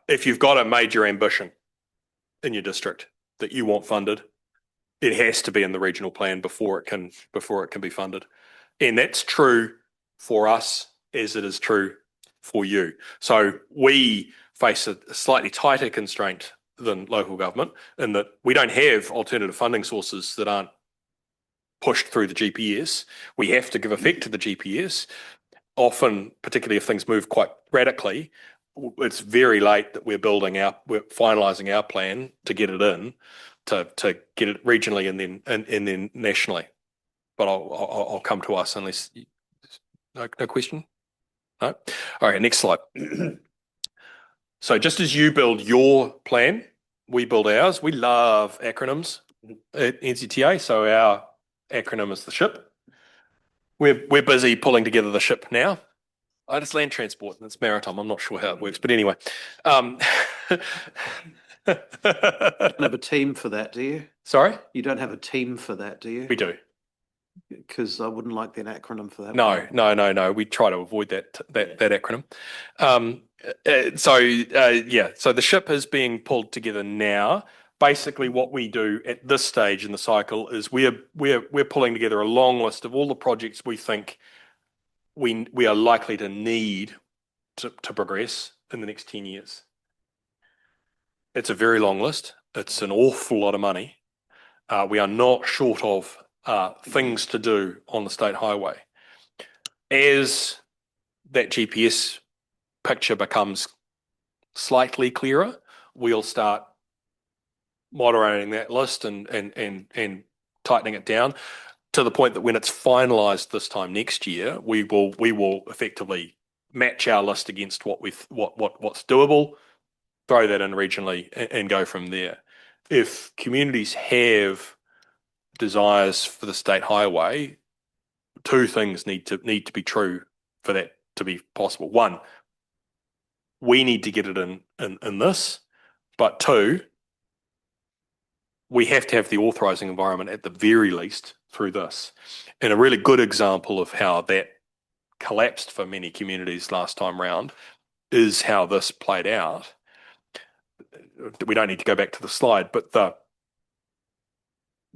if you've got a major ambition in your district that you want funded, it has to be in the regional plan before it can be funded. And that's true for us as it is true for you. So we face a slightly tighter constraint than local government in that we don't have alternative funding sources that aren't pushed through the GPS. We have to give effect to the GPS. Often, particularly if things move quite radically, it's very late that we're finalising our plan to get it in, to get it regionally and then nationally. But I'll come to us unless no question. No. All right. Next slide. So just as you build your plan, we build ours. We love acronyms at NZTA. So our acronym is the SHIP. We're busy pulling together the SHIP now. It's land transport and it's maritime. I'm not sure how it works, but anyway. You don't have a team for that, do you? Sorry? You don't have a team for that, do you? We do. Because I wouldn't like the acronym for that. No. We try to avoid that acronym. So the SHIP is being pulled together now. Basically, what we do at this stage in the cycle is we're pulling together a long list of all the projects we think we are likely to need to progress in the next 10 years. It's a very long list. It's an awful lot of money. We are not short of things to do on the state highway. As that GPS picture becomes slightly clearer, we'll start moderating that list and tightening it down to the point that when it's finalised this time next year, we will effectively match our list against what's doable, throw that in regionally, and go from there. If communities have desires for the state highway, two things need to be true for that to be possible. One, we need to get it in this, but two, we have to have the authorising environment at the very least through this. And a really good example of how that collapsed for many communities last time round is how this played out. We don't need to go back to the slide, but the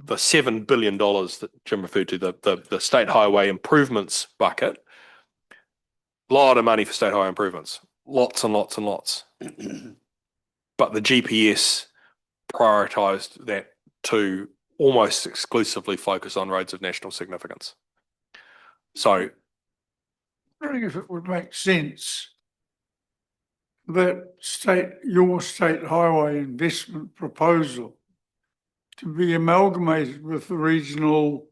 $7 billion that Jim referred to, the state highway improvements bucket, a lot of money for state highway improvements, lots and lots and lots. But the GPS prioritised that to almost exclusively focus on roads of national significance. So, I'm wondering if it would make sense that your state highway investment proposal to be amalgamated with the regional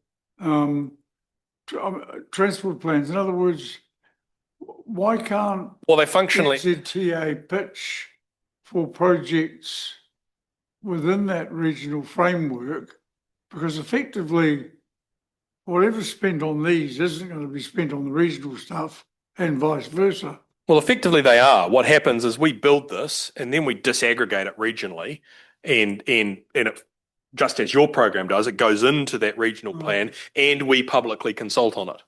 transport plans. In other words, why can't they functionally NZTA pitch for projects within that regional framework? Because effectively, whatever's spent on these isn't going to be spent on the regional stuff and vice versa. Well, effectively they are. What happens is we build this and then we disaggregate it regionally, and it, just as your program does, it goes into that regional plan and we publicly consult on it.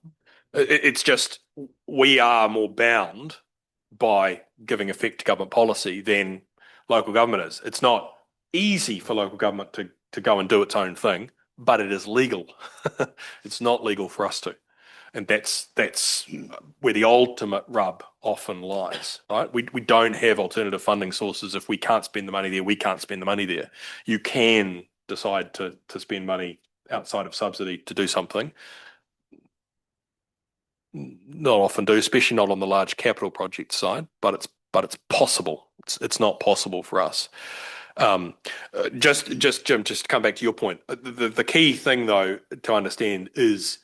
It's just we are more bound by giving effect to government policy than local government is. It's not easy for local government to go and do its own thing, but it is legal. It's not legal for us to. And that's where the ultimate rub often lies, right? We don't have alternative funding sources. If we can't spend the money there, we can't spend the money there. You can decide to spend money outside of subsidy to do something. Not often do, especially not on the large capital project side, but it's possible. It's not possible for us. Just Jim, just to come back to your point, the key thing though to understand is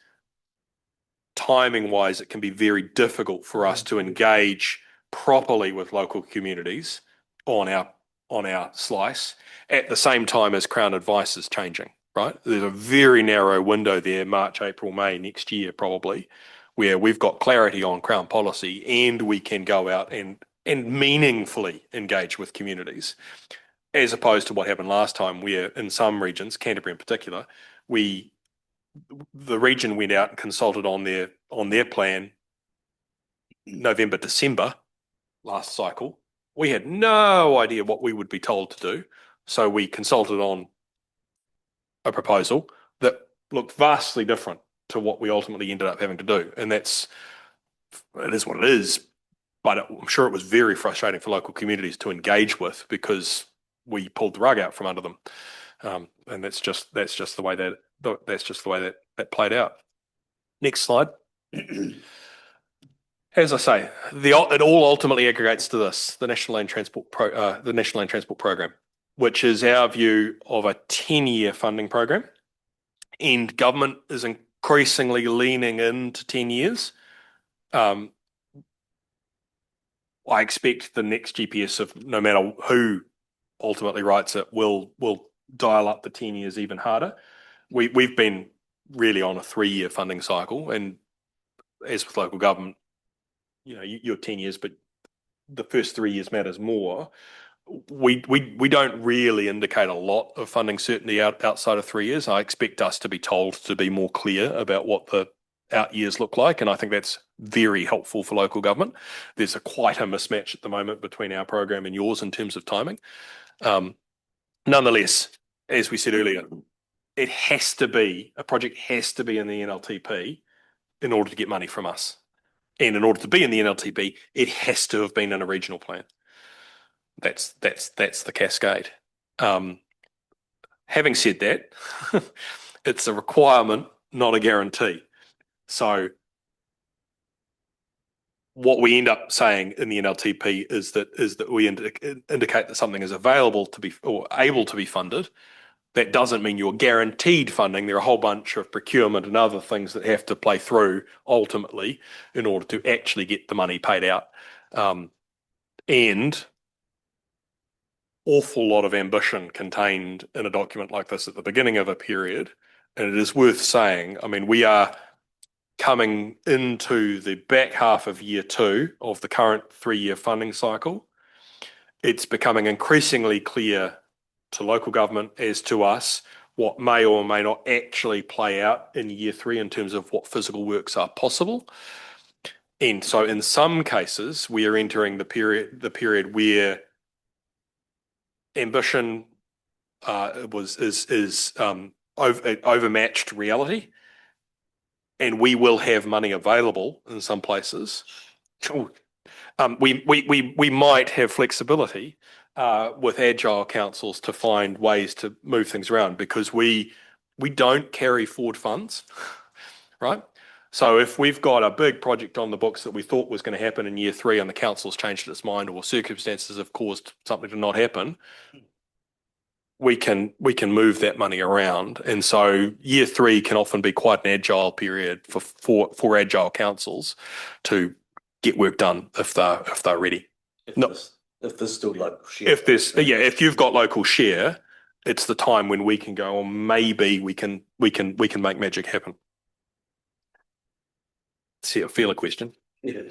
timing wise, it can be very difficult for us to engage properly with local communities on our slice at the same time as Crown advice is changing, right? There's a very narrow window there, March, April, May next year probably, where we've got clarity on Crown policy and we can go out and meaningfully engage with communities, as opposed to what happened last time where in some regions, Canterbury in particular, the region went out and consulted on their plan November, December last cycle. We had no idea what we would be told to do. So we consulted on a proposal that looked vastly different to what we ultimately ended up having to do. And it is what it is. But I'm sure it was very frustrating for local communities to engage with because we pulled the rug out from under them. And that's just the way that played out. Next slide. As I say, it all ultimately aggregates to this: the National Land Transport Program, which is our view of a 10-year funding program, and government is increasingly leaning into 10 years. I expect the next GPS, of no matter who ultimately writes it, will dial up the 10 years even harder. We've been really on a 3-year funding cycle, and as with local government, you're 10 years, but the first 3 years matters more. We don't really indicate a lot of funding certainty outside of 3 years. I expect us to be told to be more clear about what the out years look like, and I think that's very helpful for local government. There's quite a mismatch at the moment between our program and yours in terms of timing. Nonetheless, as we said earlier, a project has to be in the NLTP in order to get money from us. And in order to be in the NLTP, it has to have been in a regional plan. That's the cascade. Having said that, it's a requirement, not a guarantee. So what we end up saying in the NLTP is that we indicate that something is available to be or able to be funded. That doesn't mean you're guaranteed funding. There are a whole bunch of procurement and other things that have to play through ultimately in order to actually get the money paid out. And awful lot of ambition contained in a document like this at the beginning of a period. And it is worth saying, I mean, we are coming into the back half of year 2 of the current 3-year funding cycle. It's becoming increasingly clear to local government as to us what may or may not actually play out in year 3 in terms of what physical works are possible. And so in some cases, we are entering the period where ambition is overmatched reality, and we will have money available in some places. We might have flexibility with agile councils to find ways to move things around because we don't carry forward funds, right? So if we've got a big project on the books that we thought was going to happen in year 3 and the council's changed its mind or circumstances have caused something to not happen, we can move that money around. And so year 3 can often be quite an agile period for agile councils to get work done if they're ready. If there's still local share. If you've got local share, it's the time when we can go, or maybe we can make magic happen. See, I feel a question. Yeah.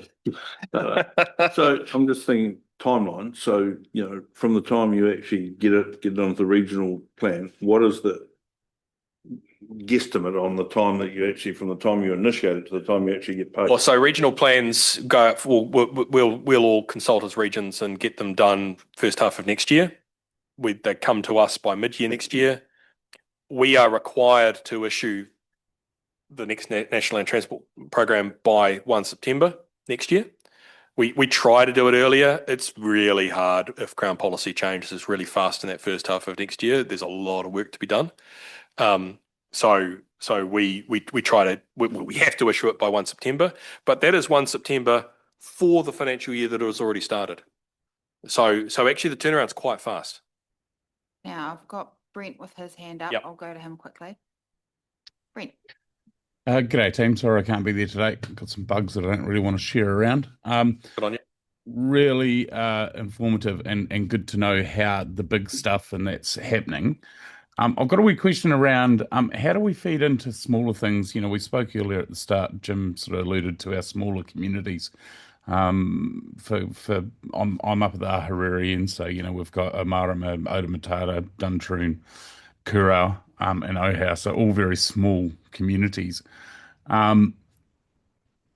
So I'm just thinking timeline. So, from the time you actually get it onto the regional plan, what is the guesstimate on the time that you actually, from the time you initiate it to the time you actually get paid? Well, so regional plans go up. We'll all consult as regions and get them done first half of next year. They come to us by mid-year next year. We are required to issue the next National Land Transport Program by 1 September next year. We try to do it earlier. It's really hard if Crown policy changes really fast in that first half of next year. There's a lot of work to be done. So we have to issue it by 1 September, but that is 1 September for the financial year that has already started. So actually the turnaround's quite fast. Now I've got Brent with his hand up. Yep. I'll go to him quickly. Brent. G'day team. Sorry I can't be there today. Got some bugs that I don't really want to share around. Good on you. Really informative and good to know how the big stuff and that's happening. I've got a wee question around how do we feed into smaller things? We spoke earlier at the start. Jim sort of alluded to our smaller communities. For I'm up at the Ahuriri, and so we've got Omarama, Otamatata, Duntroon, Kurau, and Ohau, so all very small communities. Um,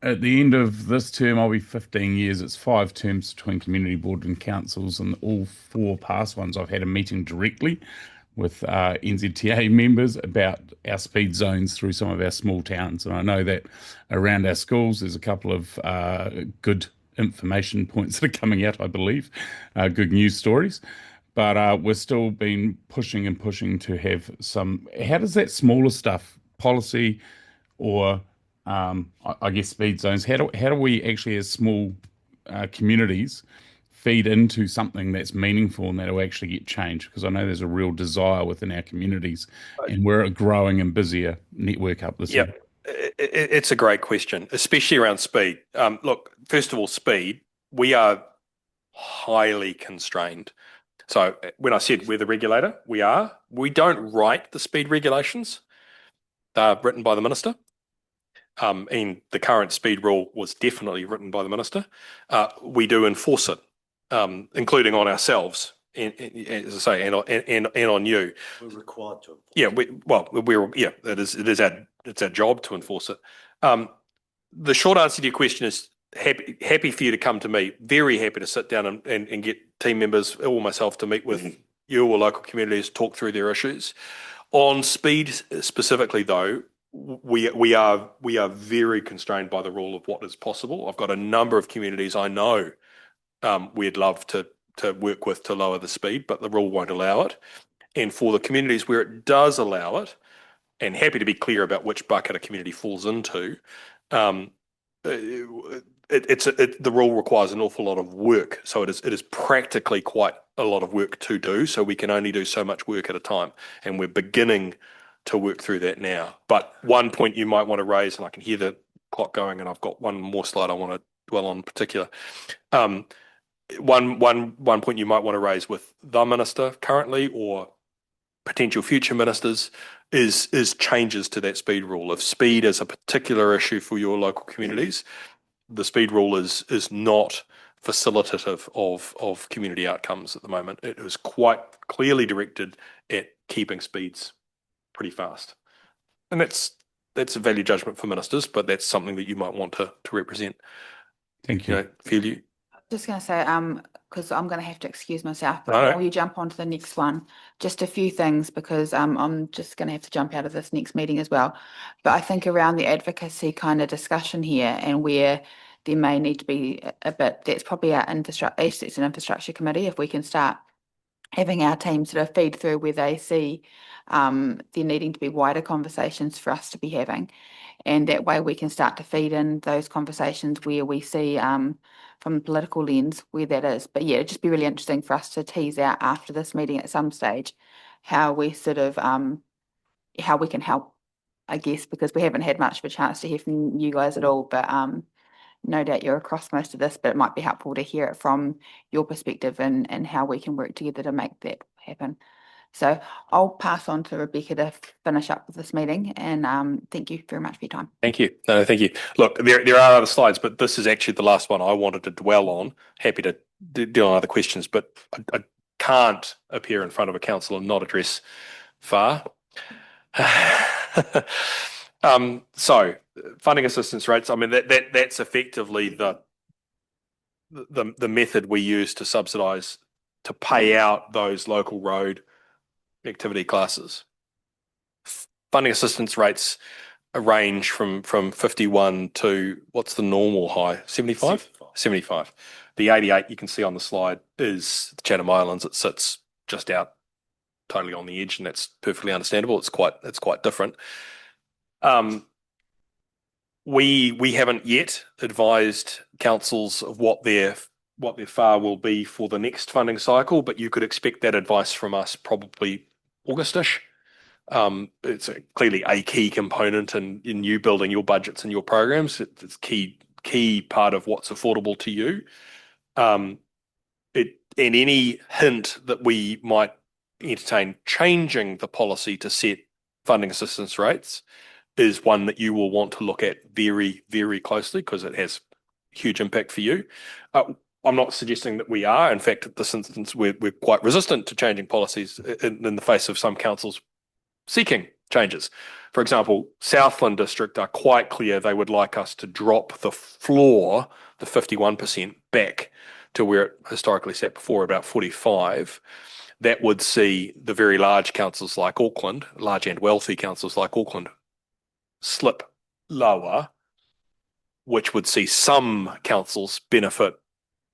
at the end of this term, I'll be 15 years. It's 5 terms between community board and councils, and all 4 past ones I've had a meeting directly with NZTA members about our speed zones through some of our small towns. And I know that around our schools, there's a couple of good information points that are coming out, I believe, good news stories. But we're still been pushing and pushing to have some. How does that smaller stuff, policy or I guess speed zones, how do we actually as small communities feed into something that's meaningful and that'll actually get change? Because I know there's a real desire within our communities, and we're a growing and busier network up this end. It's a great question, especially around speed. Look, first of all, speed, we are highly constrained. So when I said we're the regulator, we don't write the speed regulations. They're written by the minister. And the current speed rule was definitely written by the minister. We do enforce it, including on ourselves, as I say, and on you. We're required to. Yeah, it's our job to enforce it. The short answer to your question is happy for you to come to me. Very happy to sit down and get team members or myself to meet with you or local communities, talk through their issues. On speed specifically, though, we are very constrained by the rule of what is possible. I've got a number of communities I know we'd love to work with to lower the speed, but the rule won't allow it. And for the communities where it does allow it, and happy to be clear about which bucket a community falls into, the rule requires an awful lot of work. So it is practically quite a lot of work to do. So we can only do so much work at a time, and we're beginning to work through that now. But one point you might want to raise, and I can hear the clock going, and I've got one more slide I want to dwell on in particular. One point you might want to raise with the minister currently or potential future ministers is changes to that speed rule. If speed is a particular issue for your local communities, the speed rule is not facilitative of community outcomes at the moment. It was quite clearly directed at keeping speeds pretty fast. And that's a value judgment for ministers, but that's something that you might want to represent. Thank you. Feel you. Just going to say, because I'm going to have to excuse myself, but No. while you jump on to the next one, just a few things, because I'm just going to have to jump out of this next meeting as well. But I think around the advocacy kind of discussion here, and where there may need to be a bit, that's probably our assets and infrastructure committee, if we can start having our team sort of feed through where they see there needing to be wider conversations for us to be having. And that way we can start to feed in those conversations where we see from a political lens where that is. But yeah, it'd just be really interesting for us to tease out after this meeting at some stage how we sort of how we can help, I guess, because we haven't had much of a chance to hear from you guys at all. But no doubt you're across most of this, but it might be helpful to hear it from your perspective and how we can work together to make that happen. So I'll pass on to Rebecca to finish up with this meeting, and thank you very much for your time. Thank you. No, thank you. Look, there are other slides, but this is actually the last one I wanted to dwell on. Happy to deal on other questions, but I can't appear in front of a council and not address FAR. So funding assistance rates, I mean, that's effectively the method we use to subsidise, to pay out those local road activity classes. Funding assistance rates range from 51 to, what's the normal high? 75? 75. The 88 you can see on the slide is the Chatham Islands. It sits just out totally on the edge, and that's perfectly understandable. It's quite different. We haven't yet advised councils of what their FAR will be for the next funding cycle, but you could expect that advice from us probably Augustish. It's clearly a key component in you building your budgets and your programs. It's key part of what's affordable to you. And any hint that we might entertain changing the policy to set funding assistance rates is one that you will want to look at very, very closely because it has huge impact for you. I'm not suggesting that we are. In fact, at this instance, we're quite resistant to changing policies in the face of some councils seeking changes. For example, Southland District are quite clear they would like us to drop the floor, the 51%, back to where it historically sat before, about 45. That would see the very large councils like Auckland, large and wealthy councils like Auckland, slip lower, which would see some councils benefit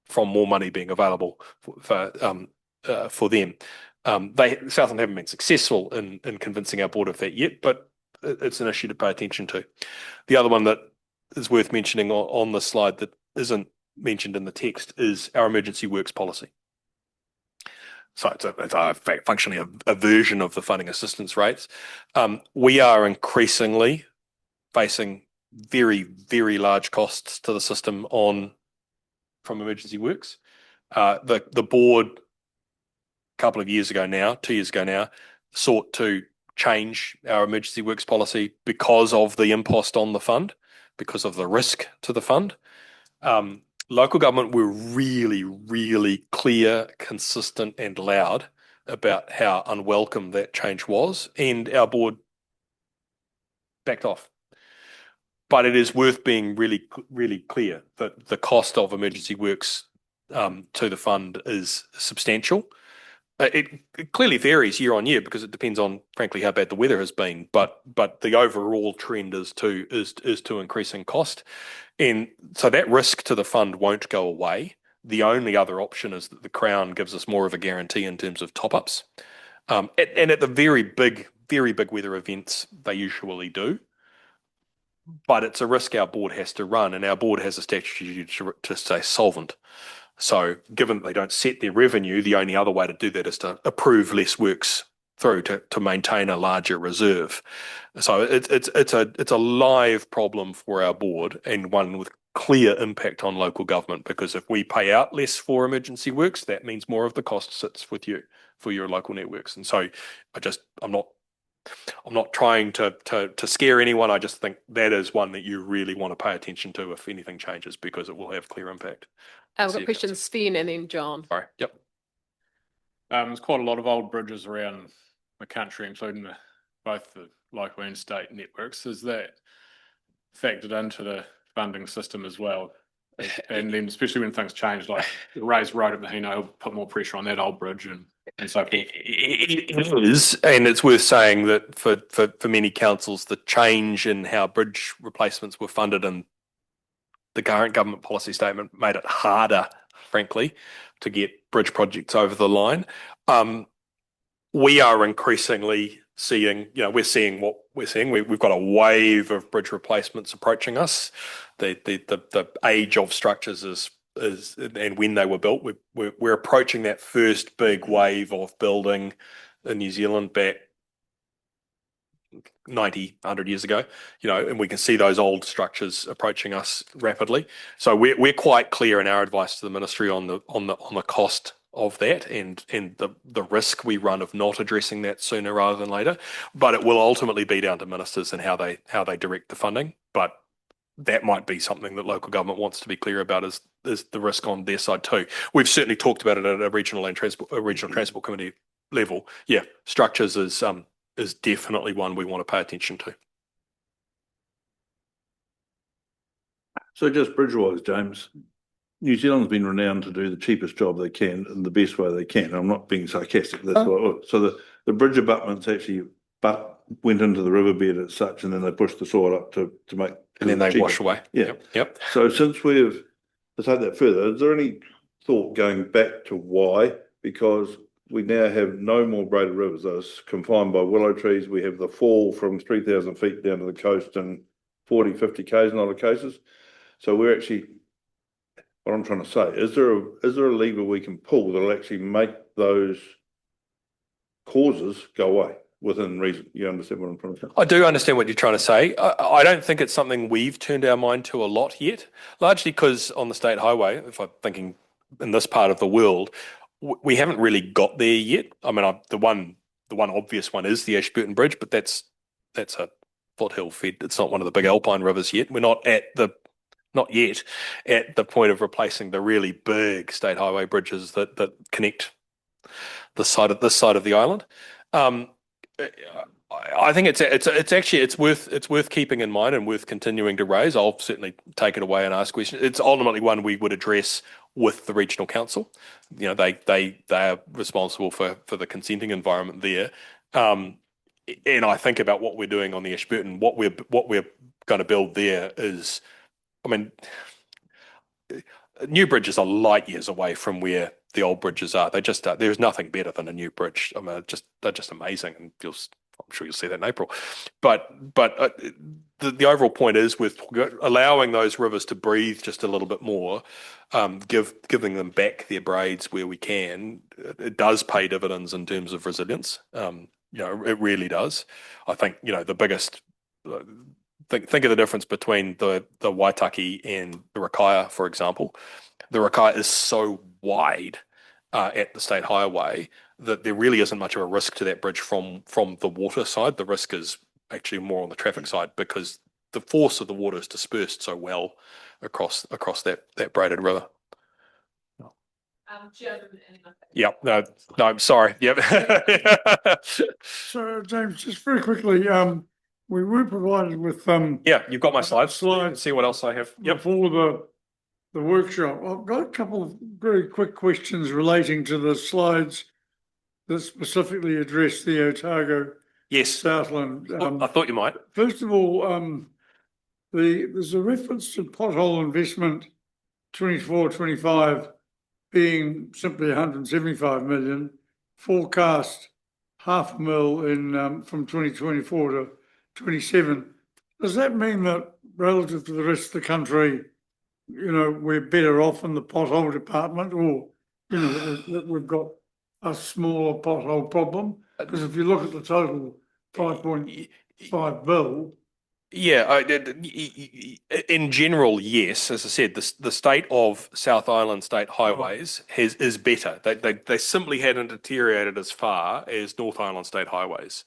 from more money being available for them. Southland haven't been successful in convincing our board of that yet, but it's an issue to pay attention to. The other one that is worth mentioning on the slide that isn't mentioned in the text is our emergency works policy. So it's functionally a version of the funding assistance rates. We are increasingly facing very, very large costs to the system from emergency works. The board a couple of years ago now, 2 years ago now, sought to change our emergency works policy because of the impost on the fund, because of the risk to the fund. Local government were really, really clear, consistent and loud about how unwelcome that change was, and our board backed off. But it is worth being really, really clear that the cost of emergency works to the fund is substantial. It clearly varies year on year because it depends on, frankly, how bad the weather has been. But the overall trend is to increasing cost, and so that risk to the fund won't go away. The only other option is that the Crown gives us more of a guarantee in terms of top-ups, and at the very big weather events, they usually do. But it's a risk our board has to run, and our board has a statutory duty to stay solvent. So given that they don't set their revenue, the only other way to do that is to approve less works through to maintain a larger reserve. So it's a live problem for our board, and one with clear impact on local government, because if we pay out less for emergency works, that means more of the cost sits with you for your local networks. And so I'm not trying to scare anyone. I just think that is one that you really want to pay attention to if anything changes, because it will have clear impact. I've got questions, Sven and then John. Sorry. Yep. There's quite a lot of old bridges around the country, including both the local and state networks. Is that factored into the funding system as well? And then especially when things change, like the raised road at Mahino will put more pressure on that old bridge and so forth. It is, and it's worth saying that for many councils, the change in how bridge replacements were funded in the current government policy statement made it harder, frankly, to get bridge projects over the line. We are increasingly seeing, we're seeing what we're seeing. We've got a wave of bridge replacements approaching us. The age of structures is and when they were built, we're approaching that first big wave of building in New Zealand back 90, 100 years ago, and we can see those old structures approaching us rapidly. So we're quite clear in our advice to the ministry on the cost of that and the risk we run of not addressing that sooner rather than later. But it will ultimately be down to ministers and how they direct the funding. But that might be something that local government wants to be clear about is the risk on their side too. We've certainly talked about it at a regional transport committee level. Yeah, structures is definitely one we want to pay attention to. So just bridge-wise, James, New Zealand's been renowned to do the cheapest job they can in the best way they can. I'm not being sarcastic. That's so the bridge abutments actually went into the riverbed as such, and then they pushed the soil up to make. And then they wash away. Yeah. Yep. So since to take that further, is there any thought going back to why? Because we now have no more braided rivers. Those confined by willow trees. We have the fall from 3,000 feet down to the coast in 40, 50 k's in a lot of cases. So we're actually, what I'm trying to say, is there a lever we can pull that'll actually make those causes go away? within reason. You understand what I'm trying to say? I do understand what you're trying to say. I don't think it's something we've turned our mind to a lot yet, largely because on the state highway, if I'm thinking in this part of the world, we haven't really got there yet. I mean, the one obvious one is the Ashburton Bridge, but that's a foothill fed. It's not one of the big alpine rivers yet. We're not yet at the point of replacing the really big state highway bridges that connect this side of the island. I think it's worth keeping in mind and worth continuing to raise. I'll certainly take it away and ask questions. It's ultimately one we would address with the regional council. You know, they are responsible for the consenting environment there. And I think about what we're doing on the Ashburton. What we're going to build there is, I mean, new bridges are light years away from where the old bridges are. There's nothing better than a new bridge. I mean, they're just amazing, and I'm sure you'll see that in April. But the overall point is, with allowing those rivers to breathe just a little bit more, giving them back their braids where we can, it does pay dividends in terms of resilience. It really does. I think the biggest. Think of the difference between the Waitaki and the Rakaia, for example. The Rakaia is so wide at the state highway that there really isn't much of a risk to that bridge from the water side. The risk is actually more on the traffic side because the force of the water is dispersed so well across that braided river. Yep. No, I'm sorry. Yep. So, James, just very quickly, we were provided with Yeah, you've got my slides. Slides. See what else I have. Yep. with all of the workshop. I've got a couple of very quick questions relating to the slides that specifically address the Otago Yes. Southland. I thought you might. First of all, there's a reference to pothole investment 24-25 being simply 175 million, forecast $500,000 in from 2024 to 27. Does that mean that relative to the rest of the country, we're better off in the pothole department, or that we've got a smaller pothole problem? Because if you look at the total 5.5 bill. Yeah, in general, yes. As I said, the state of South Island state highways is better. They simply hadn't deteriorated as far as North Island state highways.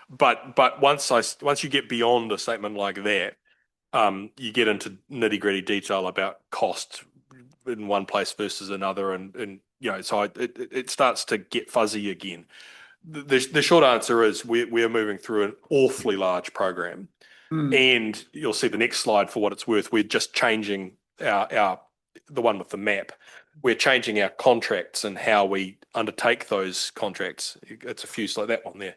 But once you get beyond a statement like that, you get into nitty-gritty detail about cost in one place versus another, and so it starts to get fuzzy again. The short answer is we're moving through an awfully large program. And you'll see the next slide for what it's worth. We're just changing the one with the map. We're changing our contracts and how we undertake those contracts. It's a few like that one there.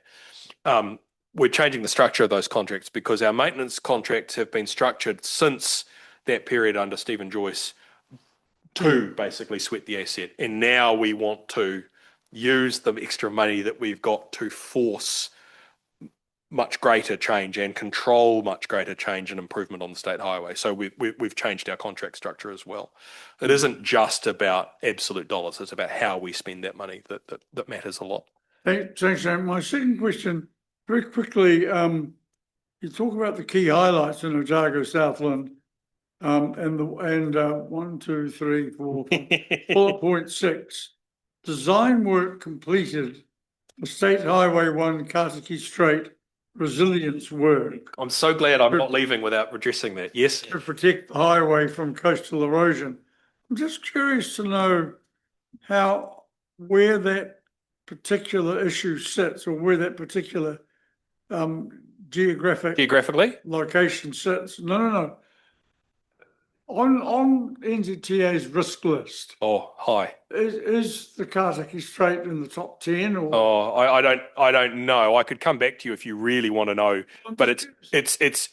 We're changing the structure of those contracts because our maintenance contracts have been structured since that period under Stephen Joyce to basically sweat the asset. And now we want to use the extra money that we've got to force much greater change and control much greater change and improvement on the state highway. So we've changed our contract structure as well. It isn't just about absolute dollars. It's about how we spend that money that matters a lot. Thanks, Sam. My second question, very quickly, you talk about the key highlights in Otago Southland, and 1, 2, 3, 4, 4.6. Design work completed for State Highway 1 Waitaki Strait resilience work. I'm so glad I'm not leaving without addressing that. Yes. To protect the highway from coastal erosion. I'm just curious to know where that particular issue sits, or where that particular geographically location sits. No. On NZTA's risk list. Oh, hi. Is the Waitaki Strait in the top 10? Or? Oh, I don't know. I could come back to you if you really want to know. But it's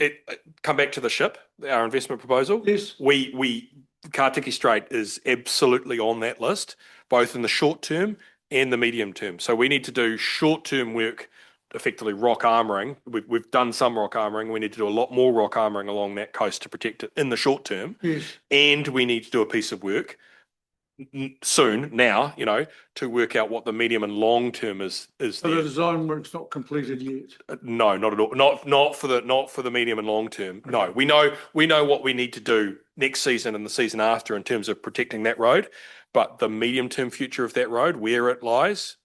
come back to the ship, our investment proposal. Yes. Waitaki Strait is absolutely on that list, both in the short term and the medium term. So we need to do short term work, effectively rock armouring. We've done some rock armouring. We need to do a lot more rock armouring along that coast to protect it in the short term. Yes. And we need to do a piece of work soon now, to work out what the medium and long term is So the there. design work's not completed yet. No, not at all. Not for the medium and long term. No, we know what we need to do next season and the season after in terms of protecting that road, but the medium term future of that road, where it lies,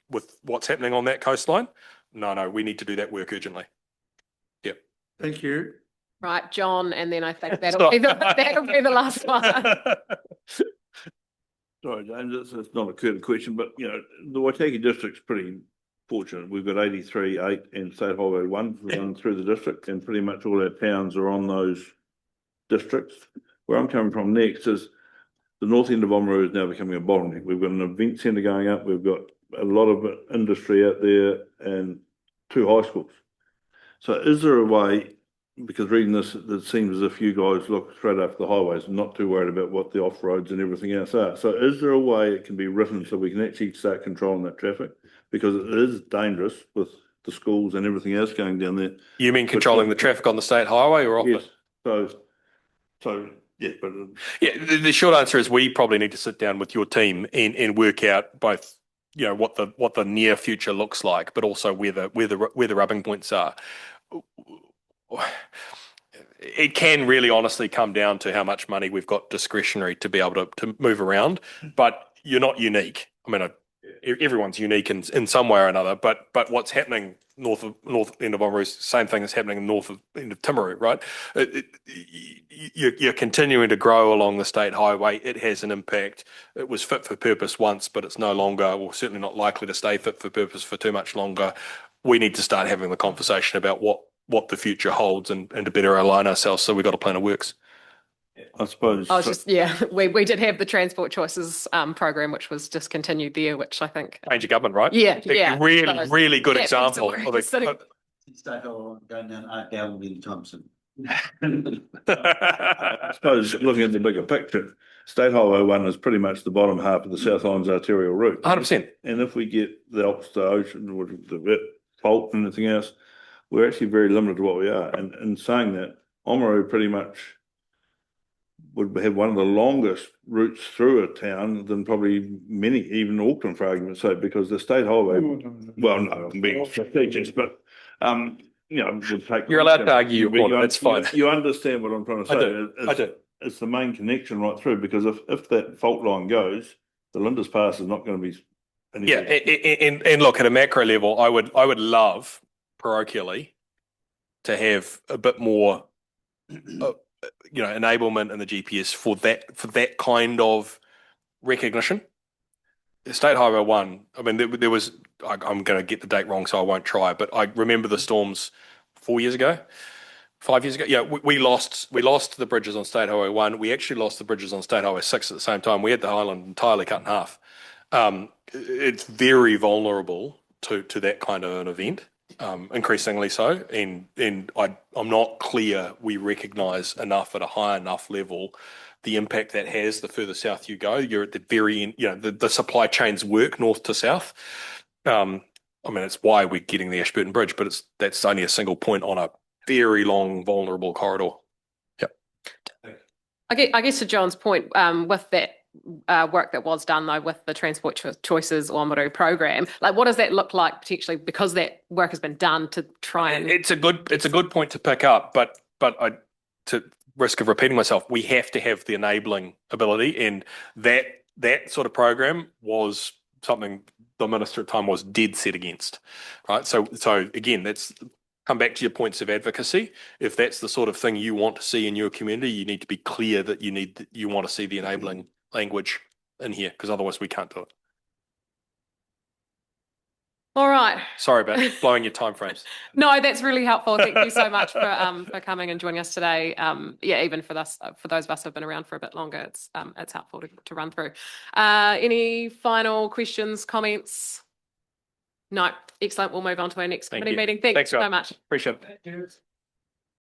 with what's happening on that coastline, no, we need to do that work urgently. Yep. Thank you. Right, John, and then I think that'll be the last one. Sorry, James, it's not a curt question, but the Waitaki district's pretty fortunate. We've got 83, 8 and State Highway 1 run through the district, and pretty much all our towns are on those districts. Where I'm coming from next is the north end of Oamaru is now becoming a bottleneck. We've got an event centre going up. We've got a lot of industry out there and 2 high schools. So is there a way, because reading this, it seems as if you guys look straight after the highways and not too worried about what the off-roads and everything else are. So is there a way it can be written so we can actually start controlling that traffic? Because it is dangerous with the schools and everything else going down there. You mean controlling the traffic on the state highway or off Yes. it? So yeah, but Yeah, the short answer is we probably need to sit down with your team and work out both, what the near future looks like, but also where the rubbing points are. It can really honestly come down to how much money we've got discretionary to be able to move around, but you're not unique. I mean, everyone's unique in some way or another, but what's happening north end of Oamaru, same thing that's happening north end of Timaru, right? You're continuing to grow along the state highway. It has an impact. It was fit for purpose once, but it's no longer, or certainly not likely to stay fit for purpose for too much longer. We need to start having the conversation about what the future holds and to better align ourselves. So we've got a plan of works. I suppose. I was just, we did have the Transport Choices program, which was discontinued there, which I think. Change of government, right? Yeah. Really, So, really good yeah, example. thanks, Of Sitting- Going down in Thompson. I suppose looking at the bigger picture, State Highway 1 is pretty much the bottom half of the South Island's arterial route. 100%. And if we get the Ulster Ocean, or the fault and anything else, we're actually very limited to what we are. And in saying that, Oamaru pretty much would have one of the longest routes through a town than probably many, even Auckland for argument's sake, because the state highway, well, no, I'm being facetious, but, would take. You're allowed to argue your corner, that's fine. You understand what I'm trying to say. I do. It's the main connection right through, because if that fault line goes, the Linders Pass is not going to be. Yeah, and look, at a macro level, I would love parochially to have a bit more enablement in the GPS for that kind of recognition. State Highway 1, I mean, there was, I'm going to get the date wrong, so I won't try, but I remember the storms 4 years ago, 5 years ago. Yeah, we lost the bridges on State Highway 1. We actually lost the bridges on State Highway 6 at the same time. We had the island entirely cut in half. It's very vulnerable to that kind of an event. Increasingly so, and I'm not clear we recognise enough at a high enough level the impact that has the further south you go. You're at the very end, the supply chains work north to south. I mean, it's why we're getting the Ashburton Bridge, but that's only a single point on a very long, vulnerable corridor. Yep. I guess to John's point, with that work that was done though with the Transport Choices Oamaru program, like what does that look like potentially, because that work has been done to try and. It's a good point to pick up, but to risk of repeating myself, we have to have the enabling ability, and that sort of program was something the minister at the time was dead set against, right? So again, that's come back to your points of advocacy. If that's the sort of thing you want to see in your community, you need to be clear that you want to see the enabling language in here, because otherwise we can't do it. All right. Sorry about blowing your time frames. No, that's really helpful. Thank you so much for coming and joining us today. Even for those of us who've been around for a bit longer, it's helpful to run through. Any final questions, comments? No, excellent. We'll move on to our next committee meeting. Thanks so much. Appreciate it.